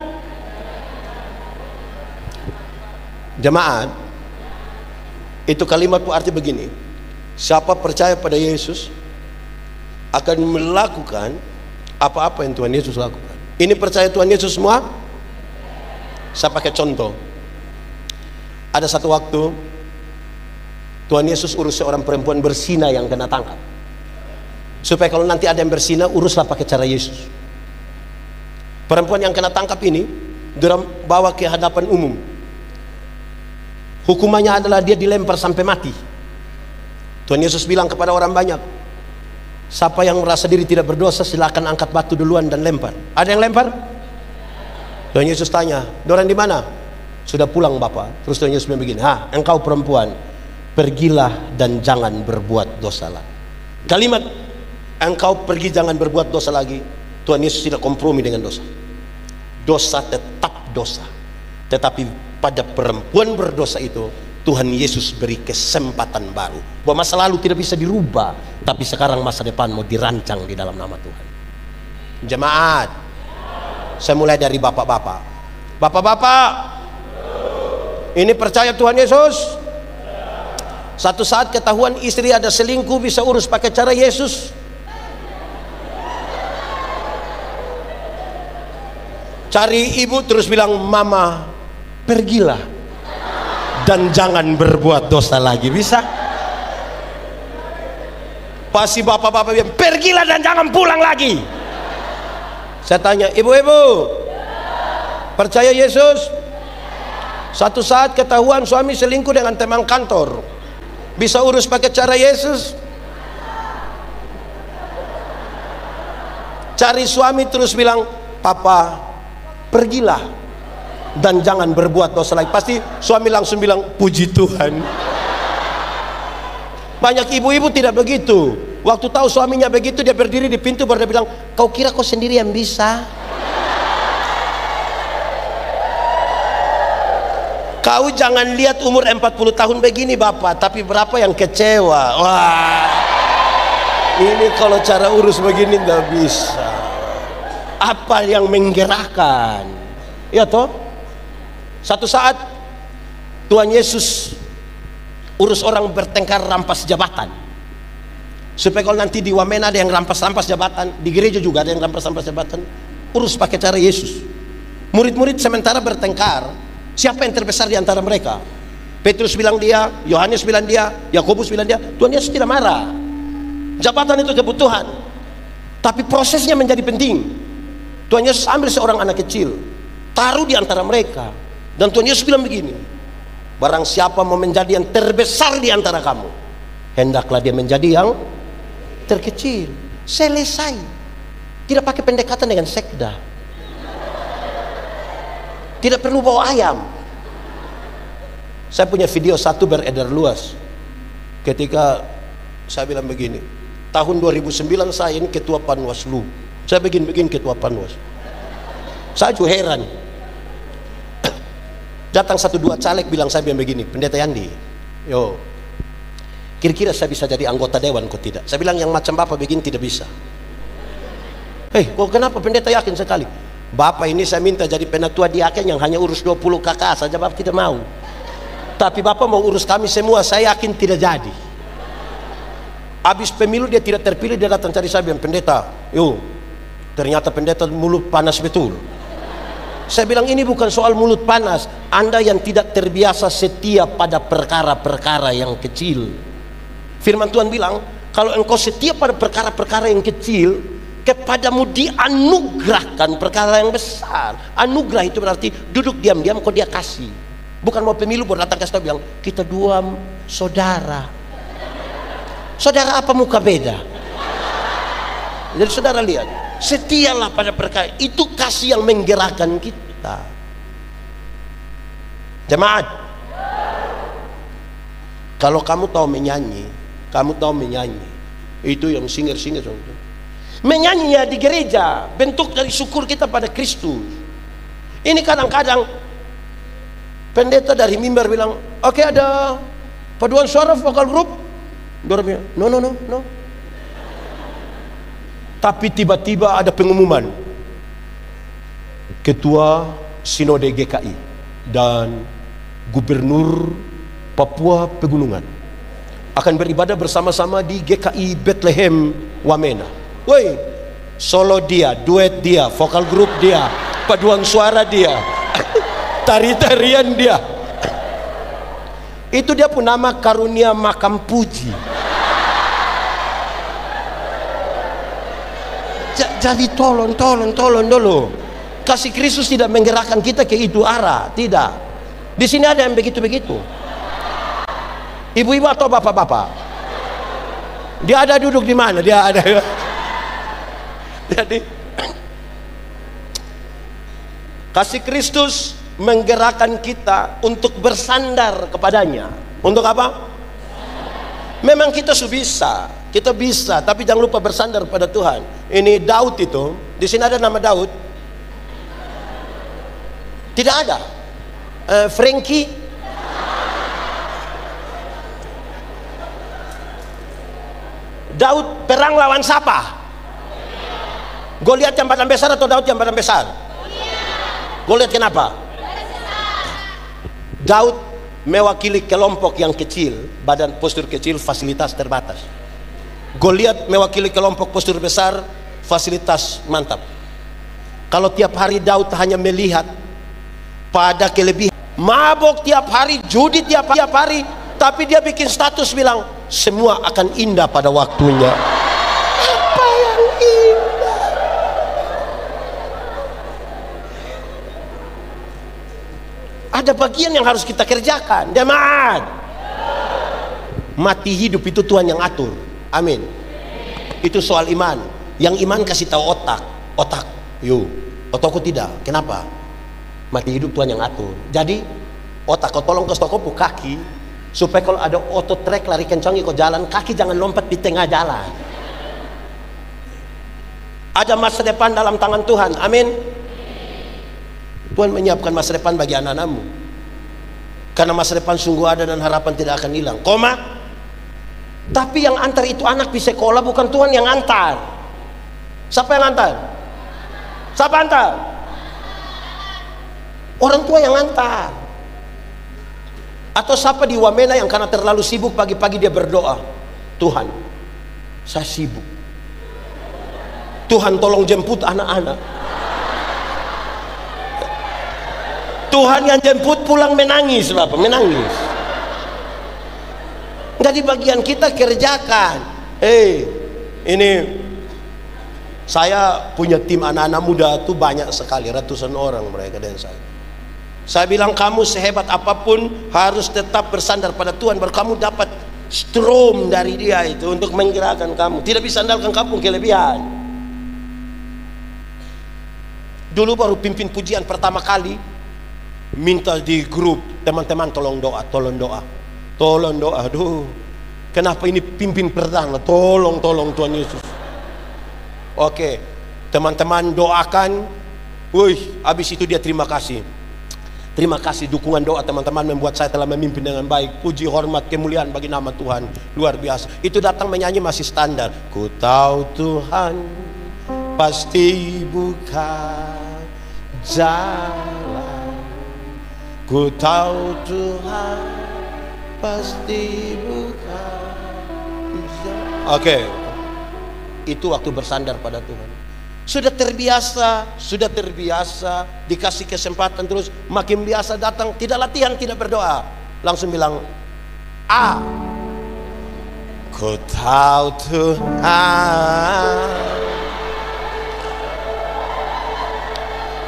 Jemaat, itu kalimat berarti begini: siapa percaya pada Yesus akan melakukan apa-apa yang Tuhan Yesus lakukan. Ini percaya Tuhan Yesus semua? Saya pakai contoh. Ada satu waktu Tuhan Yesus urus seorang perempuan berzina yang kena tangkap. Supaya kalau nanti ada yang berzina, uruslah pakai cara Yesus. Perempuan yang kena tangkap ini bawa ke hadapan umum. Hukumannya adalah dia dilempar sampai mati. Tuhan Yesus bilang kepada orang banyak, siapa yang merasa diri tidak berdosa silakan angkat batu duluan dan lempar. Ada yang lempar? Tuhan Yesus tanya, dorang di mana? Sudah pulang Bapak. Terus Tuhan Yesus bilang begini, engkau perempuan, pergilah dan jangan berbuat dosa lagi. Kalimat engkau pergi jangan berbuat dosa lagi, Tuhan Yesus tidak kompromi dengan dosa. Dosa tetap dosa. Tetapi pada perempuan berdosa itu Tuhan Yesus beri kesempatan baru, bahwa masa lalu tidak bisa dirubah, tapi sekarang masa depan mau dirancang di dalam nama Tuhan. Jemaat, saya mulai dari bapak-bapak. Bapak-bapak, ini percaya Tuhan Yesus? Satu saat ketahuan istri ada selingkuh, bisa urus pakai cara Yesus? Cari ibu terus bilang, mama pergilah dan jangan berbuat dosa lagi, bisa? Pasti bapak-bapak bilang pergilah dan jangan pulang lagi. Saya tanya, ibu-ibu percaya Yesus? Satu saat ketahuan suami selingkuh dengan teman kantor, bisa urus pakai cara Yesus? Cari suami terus bilang, papa pergilah dan jangan berbuat dosa lagi. Pasti suami langsung bilang, puji Tuhan. Banyak ibu-ibu tidak begitu. Waktu tahu suaminya begitu, dia berdiri di pintu baru dia bilang, kau kira kau sendiri yang bisa? Kau jangan lihat umur 40 tahun begini Bapak, tapi berapa yang kecewa. Wah, ini kalau cara urus begini nggak bisa. Apa yang menggerakkan? Ya toh, satu saat Tuhan Yesus urus orang bertengkar rampas jabatan, supaya kalau nanti di Wamena ada yang rampas-rampas jabatan, di gereja juga ada yang rampas-rampas jabatan, urus pakai cara Yesus. Murid-murid sementara bertengkar, siapa yang terbesar di antara mereka? Petrus bilang dia, Yohanes bilang dia, Yakobus bilang dia. Tuhan Yesus tidak marah. Jabatan itu kebutuhan, tapi prosesnya menjadi penting. Tuhan Yesus ambil seorang anak kecil, taruh di antara mereka, dan Tuhan Yesus bilang begini, barang siapa mau menjadi yang terbesar di antara kamu, hendaklah dia menjadi yang terkecil. Selesai. Tidak pakai pendekatan dengan sekda, tidak perlu bawa ayam. Saya punya video satu beredar luas ketika saya bilang begini, tahun 2009 saya ini ketua Panwaslu, saya bikin ketua Panwas. Saya juga heran, datang 1-2 caleg bilang saya bilang begini, Pendeta Yandi, yo, kira-kira saya bisa jadi anggota dewan kok tidak? Saya bilang yang macam Bapak begini tidak bisa. Kok kenapa Pendeta yakin sekali? Bapak ini saya minta jadi penatua diaken yang hanya urus 20 kakak saja, Bapak tidak mau. Tapi Bapak mau urus kami semua, saya yakin tidak jadi. Habis pemilu dia tidak terpilih, dia datang cari saya bilang, Pendeta, yo, ternyata pendeta mulut panas betul. Saya bilang ini bukan soal mulut panas, Anda yang tidak terbiasa setia pada perkara-perkara yang kecil. Firman Tuhan bilang, kalau engkau setia pada perkara-perkara yang kecil, kepadamu dianugerahkan perkara yang besar. Anugerah itu berarti duduk diam-diam kok dia kasih. Bukan mau pemilu baru datang kasih tahu bilang, kita dua saudara. Saudara apa muka beda? Jadi saudara lihat, setialah pada perkara itu, kasih yang menggerakkan kita. Jemaat, kalau kamu tahu menyanyi, itu yang singer-singer menyanyinya di gereja, bentuk dari syukur kita pada Kristus. Ini kadang-kadang pendeta dari mimbar bilang, oke, ada paduan suara vokal grup. Dorongnya, no. Tapi tiba-tiba ada pengumuman, Ketua Sinode GKI dan Gubernur Papua Pegunungan akan beribadah bersama-sama di GKI Bethlehem Wamena. Woi, solo dia, duet dia, vokal grup dia, paduan suara dia, tari-tarian dia. Itu dia pun nama karunia makam puji. Jadi tolong dulu. Kasih Kristus tidak menggerakkan kita ke itu arah, tidak. Di sini ada yang begitu-begitu. Ibu-ibu atau bapak-bapak? Dia ada duduk di mana? Dia ada. Jadi kasih Kristus menggerakkan kita untuk bersandar kepadanya. Untuk apa? Memang kita bisa, tapi jangan lupa bersandar pada Tuhan. Ini Daud itu, di sini ada nama Daud? Tidak ada. Frankie? Daud perang lawan siapa? Goliat yang badan besar atau Daud yang badan besar? Goliat kenapa? Daud mewakili kelompok yang kecil, badan postur kecil, fasilitas terbatas. Goliat mewakili kelompok postur besar, fasilitas mantap. Kalau tiap hari Daud hanya melihat pada kelebihan, mabok tiap hari, judi tiap hari, tapi dia bikin status bilang semua akan indah pada waktunya. Apa yang indah? Ada bagian yang harus kita kerjakan, jemaat. Mati hidup itu Tuhan yang atur. Amin. Itu soal iman. Yang iman kasih tahu otak. Otakku tidak. Kenapa? Mati hidup Tuhan yang atur. Jadi otak kau tolong kasih tahu kaki, supaya kalau ada auto track lari kencang kau jalan, kaki jangan lompat di tengah jalan. Ada masa depan dalam tangan Tuhan. Amin. Tuhan menyiapkan masa depan bagi anak-anakmu. Karena masa depan sungguh ada dan harapan tidak akan hilang. Koma. Tapi yang antar itu anak di sekolah, bukan Tuhan yang antar. Siapa yang antar? Siapa antar? Orang tua yang antar. Atau siapa di Wamena yang karena terlalu sibuk pagi-pagi dia berdoa, Tuhan, saya sibuk, Tuhan tolong jemput anak-anak. Tuhan yang jemput pulang menangis, Bapak, menangis. Nggak di bagian kita kerjakan. Ini saya punya tim anak-anak muda tuh banyak sekali, ratusan orang mereka dan saya. Saya bilang kamu sehebat apapun harus tetap bersandar pada Tuhan, baru kamu dapat strom dari Dia itu untuk menggerakkan kamu. Tidak bisa andalkan kamu kelebihan. Dulu baru pimpin pujian pertama kali, minta di grup teman-teman tolong doa, tolong doa, tolong doa. Aduh, kenapa ini pimpin pertama? Tolong Tuhan Yesus. Oke, teman-teman doakan. Wih, habis itu dia terima kasih. Terima kasih dukungan doa teman-teman membuat saya telah memimpin dengan baik. Puji, hormat, kemuliaan bagi nama Tuhan. Luar biasa. Itu datang menyanyi masih standar. Ku tahu Tuhan pasti buka jalan. Ku tahu Tuhan pasti buka jalan. Oke. Itu waktu bersandar pada Tuhan. Sudah terbiasa dikasih kesempatan terus, makin biasa datang, tidak latihan, tidak berdoa, langsung bilang ku tahu Tuhan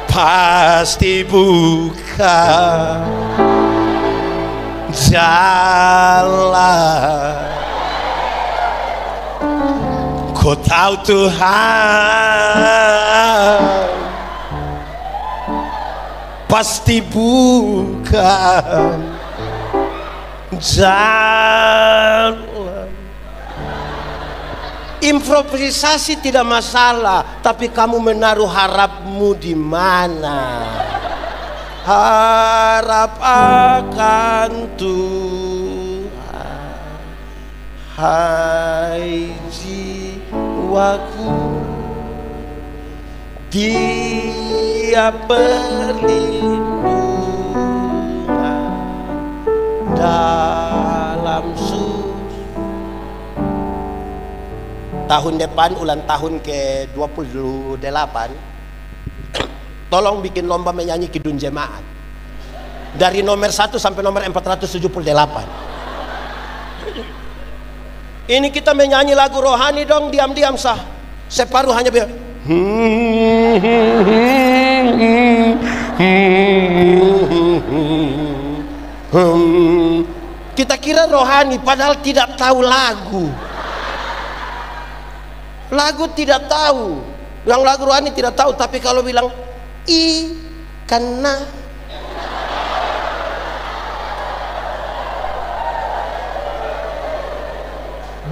pasti buka jalan. Ku tahu Tuhan pasti buka jalan. Improvisasi tidak masalah, tapi kamu menaruh harapmu di mana? Harap akan Tuhan, hai jiwaku, Dia perlindungan dalam tahun depan, ulang tahun ke-28, tolong bikin lomba menyanyi Kidung Jemaat dari nomor 1 sampai nomor 478. Ini kita menyanyi lagu rohani dong, diam-diam sah. Separuh hanya biar kita kira rohani padahal tidak tahu lagu. Lagu tidak tahu. Yang lagu rohani tidak tahu, tapi kalau bilang karena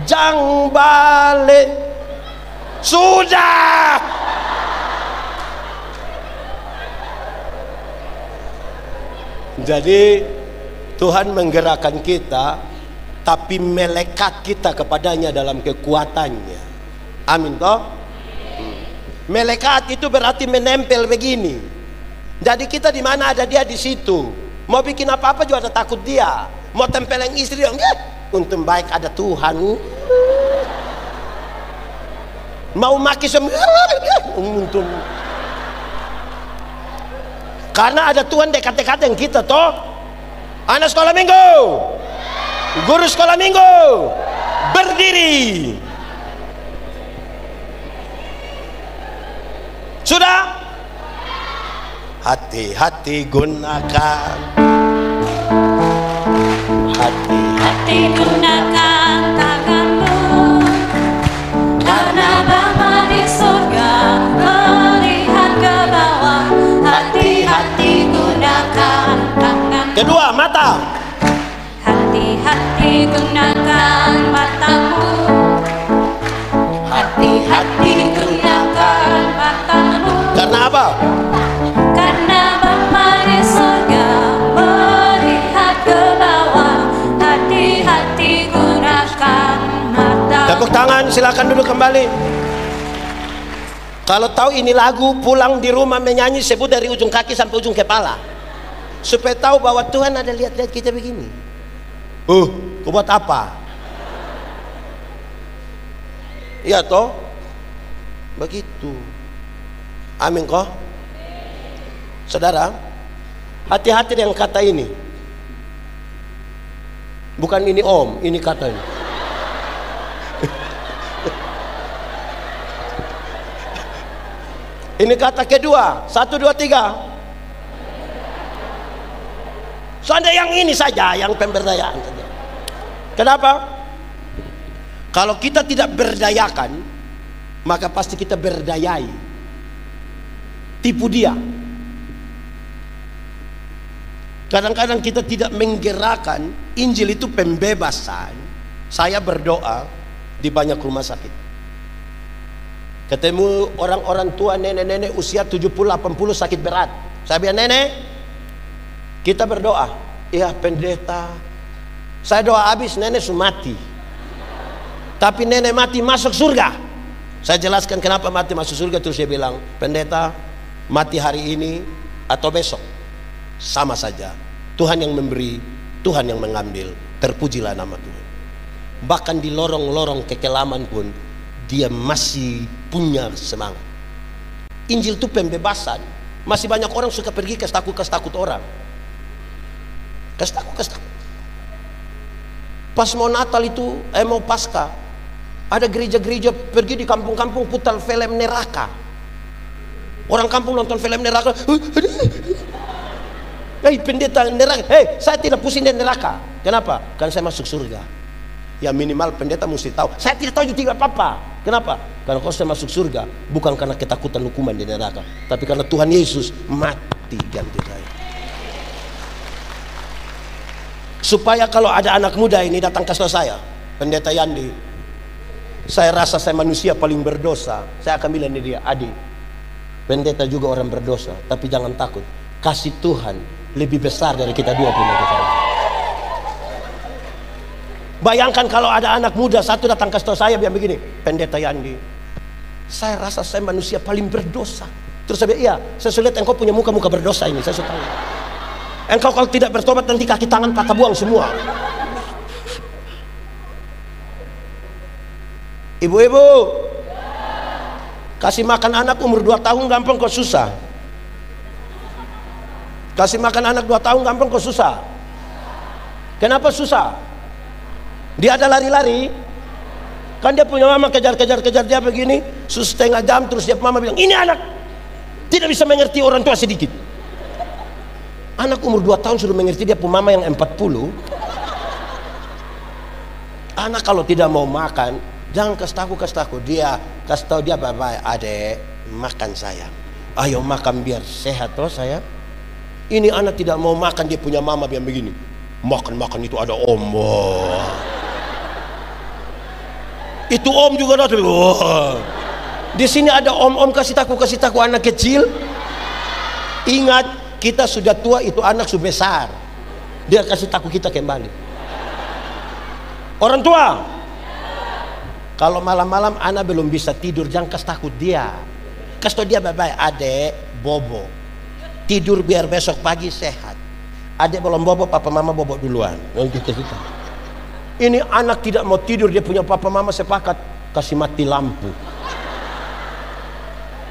jang balik sudah. Jadi Tuhan menggerakkan kita, tapi melekat kita kepadanya dalam kekuatannya. Amin toh. Melekat itu berarti menempel begini. Jadi kita di mana ada dia di situ. Mau bikin apa-apa juga ada takut dia. Mau tempeleng istri, untung baik ada Tuhan. Mau maki semua, untung. Karena ada Tuhan dekat-dekat yang kita toh. Anak sekolah minggu, guru sekolah minggu, berdiri. Sudah? Hati-hati gunakan, Hati gunakan tanganmu, karena Bapa di surga melihat ke bawah. Hati-hati gunakan tanganmu. Kedua, mata. Hati-hati gunakan matamu. Hati-hati gunakan tangan, silakan duduk kembali. Kalau tahu ini lagu, pulang di rumah menyanyi, sebut dari ujung kaki sampai ujung kepala, supaya tahu bahwa Tuhan ada lihat-lihat kita begini. Kau buat apa? Iya toh, begitu. Amin kok. Saudara, hati-hati dengan kata ini. Bukan ini om, ini kata ini. Ini kata kedua, 1, 2, 3. Soalnya yang ini saja, yang pemberdayaan saja. Kenapa? Kalau kita tidak berdayakan, maka pasti kita berdayai. Tipu dia. Kadang-kadang kita tidak menggerakkan. Injil itu pembebasan. Saya berdoa di banyak rumah sakit, ketemu orang-orang tua, nenek-nenek usia 70-80 sakit berat. Saya bilang, nenek, kita berdoa. Iya pendeta, saya doa habis, nenek sudah mati. Tapi nenek mati masuk surga. Saya jelaskan kenapa mati masuk surga. Terus dia bilang, pendeta, mati hari ini atau besok sama saja. Tuhan yang memberi, Tuhan yang mengambil. Terpujilah nama Tuhan. Bahkan di lorong-lorong kekelaman pun dia masih punya semangat. Injil itu pembebasan. Masih banyak orang suka pergi ke takut orang. Takut. Pas mau Natal itu, mau Pasca, ada gereja-gereja pergi di kampung-kampung putar film neraka. Orang kampung nonton film neraka. Hei pendeta neraka, saya tidak pusing dengan neraka. Kenapa? Karena saya masuk surga. Ya minimal pendeta mesti tahu. Saya tidak tahu juga apa-apa. Kenapa? Karena kalau saya masuk surga, bukan karena ketakutan hukuman di neraka, tapi karena Tuhan Yesus mati ganti saya. Supaya kalau ada anak muda ini datang ke saya, pendeta Yandi, saya rasa saya manusia paling berdosa, saya akan bilang di dia, adik, pendeta juga orang berdosa, tapi jangan takut, kasih Tuhan lebih besar dari kita dua punya kesalahan. Bayangkan kalau ada anak muda satu datang ke saya bilang begini, pendeta Yandi, saya rasa saya manusia paling berdosa. Terus saya bilang, iya, saya sudah lihat engkau punya muka-muka berdosa ini, saya sudah tahu. Engkau kalau tidak bertobat nanti kaki tangan patah buang semua. Ibu-ibu, kasih makan anak umur 2 tahun gampang kok susah. Kasih makan anak 2 tahun gampang kok susah. Kenapa susah? Dia ada lari-lari. Kan dia punya mama kejar-kejar dia begini, setengah jam, terus dia mama bilang, ini anak tidak bisa mengerti orang tua sedikit. Anak umur 2 tahun sudah mengerti dia punya mama yang 40. Anak kalau tidak mau makan, jangan kasih tahu dia, kasih tahu dia, bapak, adek, makan sayang. Ayo makan biar sehat toh saya. Ini anak tidak mau makan, dia punya mama yang begini. Makan itu ada om. Itu om juga datang. Di sini ada om kasih tahu anak kecil. Ingat, kita sudah tua, itu anak sudah besar. Dia kasih tahu kita kembali. Orang tua, kalau malam-malam anak belum bisa tidur, jangan kasih takut dia. Kasih tahu dia, bye-bye, adek, bobo. Tidur biar besok pagi sehat. Adek belum bobo, papa mama bobo duluan. Ini anak tidak mau tidur, dia punya papa mama sepakat kasih mati lampu.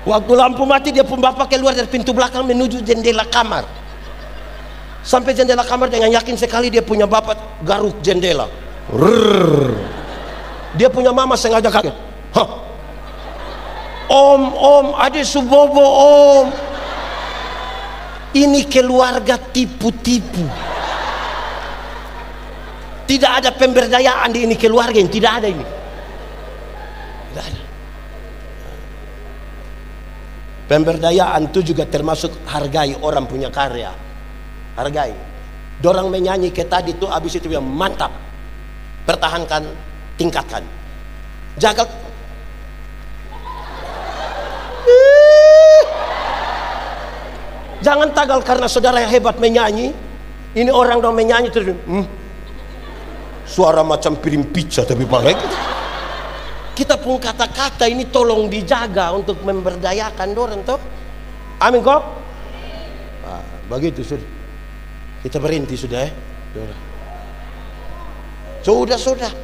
Waktu lampu mati, dia pun bapak keluar dari pintu belakang menuju jendela kamar. Sampai jendela kamar dengan yakin sekali dia punya bapak garuk jendela. Rrrr. Dia punya mama sengaja kaget. Hah? Om, adik subobo om. Ini keluarga tipu-tipu. Tidak ada pemberdayaan di ini keluarga ini, tidak ada ini. Tidak ada. Pemberdayaan itu juga termasuk hargai orang punya karya. Hargai. Dorang menyanyi ke tadi itu, habis itu bilang mantap. Pertahankan, tingkatkan. Jaga. Jangan tagal karena saudara yang hebat menyanyi. Ini orang dong menyanyi terus. Suara macam piring pizza tapi pakai. kita pun kata-kata ini tolong dijaga untuk memberdayakan dorang toh. Amin kok. Begitu sudah. Kita berhenti sudah ya. Sudah.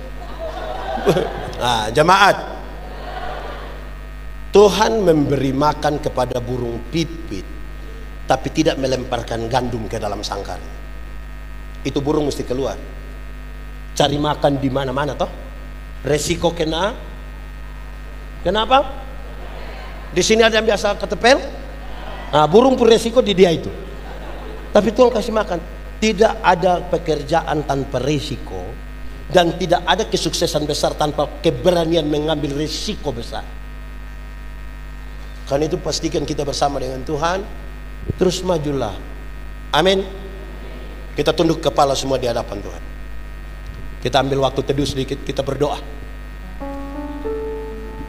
Jemaat. Tuhan memberi makan kepada burung pipit, tapi tidak melemparkan gandum ke dalam sangkar. Itu burung mesti keluar, cari makan di mana-mana toh. Resiko kenapa? Di sini ada yang biasa ketepel. Burung pun resiko di dia itu. Tapi Tuhan kasih makan. Tidak ada pekerjaan tanpa resiko, dan tidak ada kesuksesan besar tanpa keberanian mengambil resiko besar. Karena itu pastikan kita bersama dengan Tuhan, terus majulah. Amin. Kita tunduk kepala semua di hadapan Tuhan. Kita ambil waktu teduh sedikit, kita berdoa.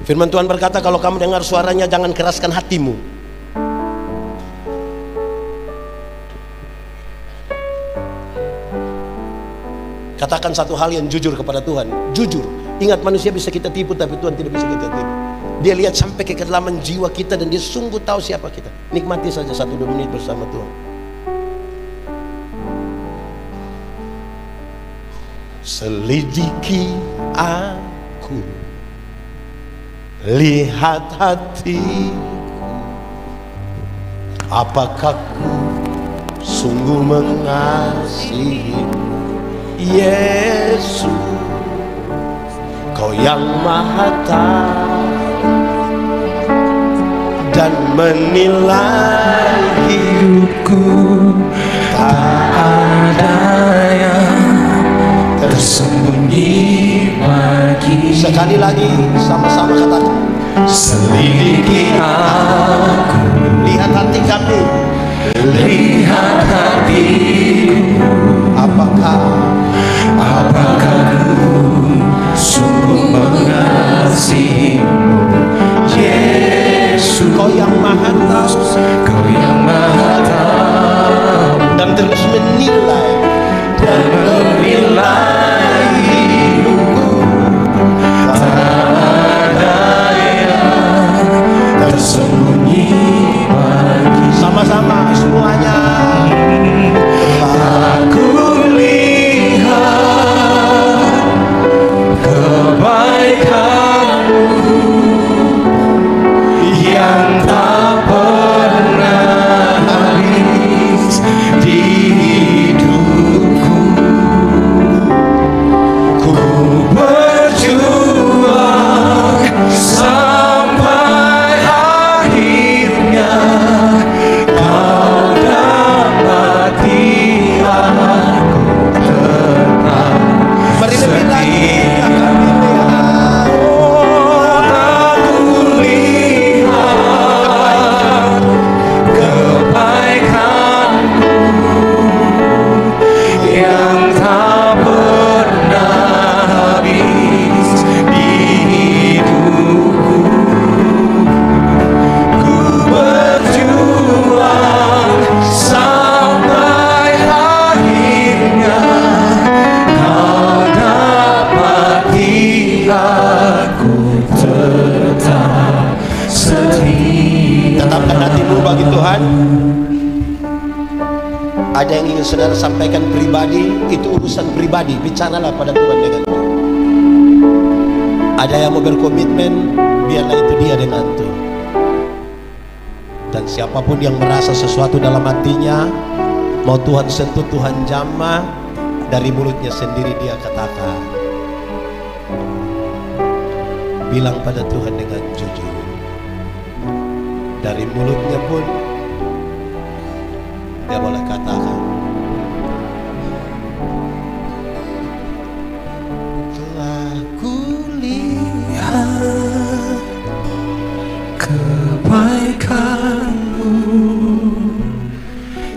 Firman Tuhan berkata, kalau kamu dengar suaranya jangan keraskan hatimu. Katakan satu hal yang jujur kepada Tuhan. Jujur. Ingat, manusia bisa kita tipu, tapi Tuhan tidak bisa kita tipu. Dia lihat sampai ke kedalaman jiwa kita, dan dia sungguh tahu siapa kita. Nikmati saja 1-2 menit bersama Tuhan. Selidiki aku, lihat hatiku, apakah ku sungguh mengasihimu. Yesus, Kau yang Maha Tahu dan menilai hidupku. Tak ada yang tersembunyi bagi. Sekali lagi sama-sama katakan. Selidiki aku, lihat hati kami, lihat hatiku, apakah ku sungguh mengasihimu. Yesus, Kau yang Maha Tahu, Kau yang Maha Tahu, dan terus menilai hidupku. Tak ada yang tersembunyi bagi. Sama-sama semuanya. Aku lihat kebaikan-Mu yang tak pernah habis di hidupku. Ku berjuang sampai akhirnya Kau dapati aku tetap. Mari lebih lagi. Tetapkan hatimu bagi Tuhan. Ada yang ingin saudara sampaikan pribadi, itu urusan pribadi, bicaralah pada Tuhan dengan Tuhan. Ada yang mau berkomitmen, biarlah itu dia dengan Tuhan. Dan siapapun yang merasa sesuatu dalam hatinya, mau Tuhan sentuh, Tuhan jamah, dari mulutnya sendiri dia katakan. Bilang pada Tuhan dengan jujur. Dari mulutnya pun dia boleh katakan, telah kulihat kebaikan-Mu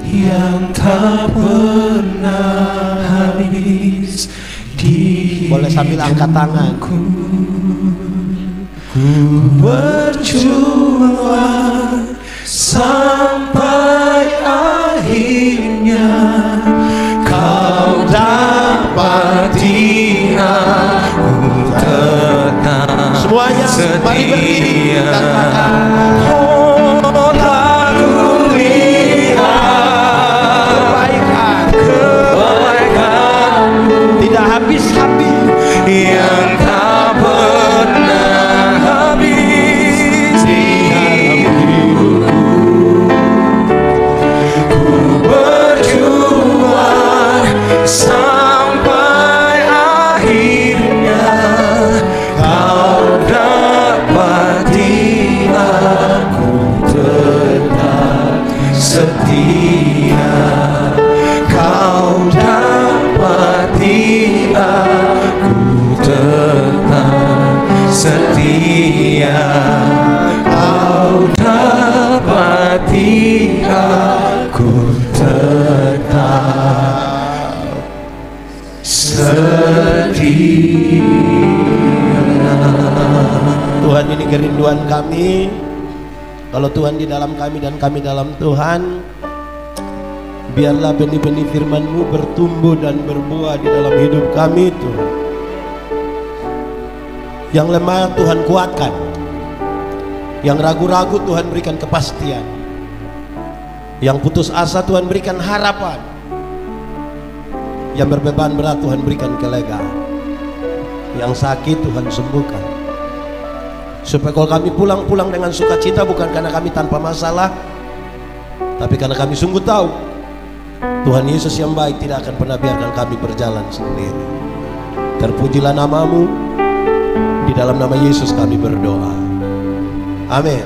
yang tak pernah habis di. Boleh sambil angkat tangan. Ku berjuang sampai akhirnya Kau dapati aku tetap. Semua kami berdiri tanpa Kau. Oh, aku lihat kebaikan tidak habis-habis yang tak pernah habis di hidupku. Ku berjuang sampai akhirnya Kau dapati aku tetap setia. Kau dapati aku tetap setia. Kau dapati aku tetap setia. Tuhan, ini kerinduan kami. Kalau Tuhan di dalam kami dan kami dalam Tuhan, biarlah benih-benih firman-Mu bertumbuh dan berbuah di dalam hidup kami Tuhan. Yang lemah Tuhan kuatkan, yang ragu-ragu Tuhan berikan kepastian, yang putus asa Tuhan berikan harapan, yang berbeban berat Tuhan berikan kelegaan, yang sakit Tuhan sembuhkan. Supaya kalau kami pulang dengan sukacita, bukan karena kami tanpa masalah, tapi karena kami sungguh tahu Tuhan Yesus yang baik tidak akan pernah biarkan kami berjalan sendiri. Terpujilah nama-Mu. Di dalam nama Yesus kami berdoa. Amin.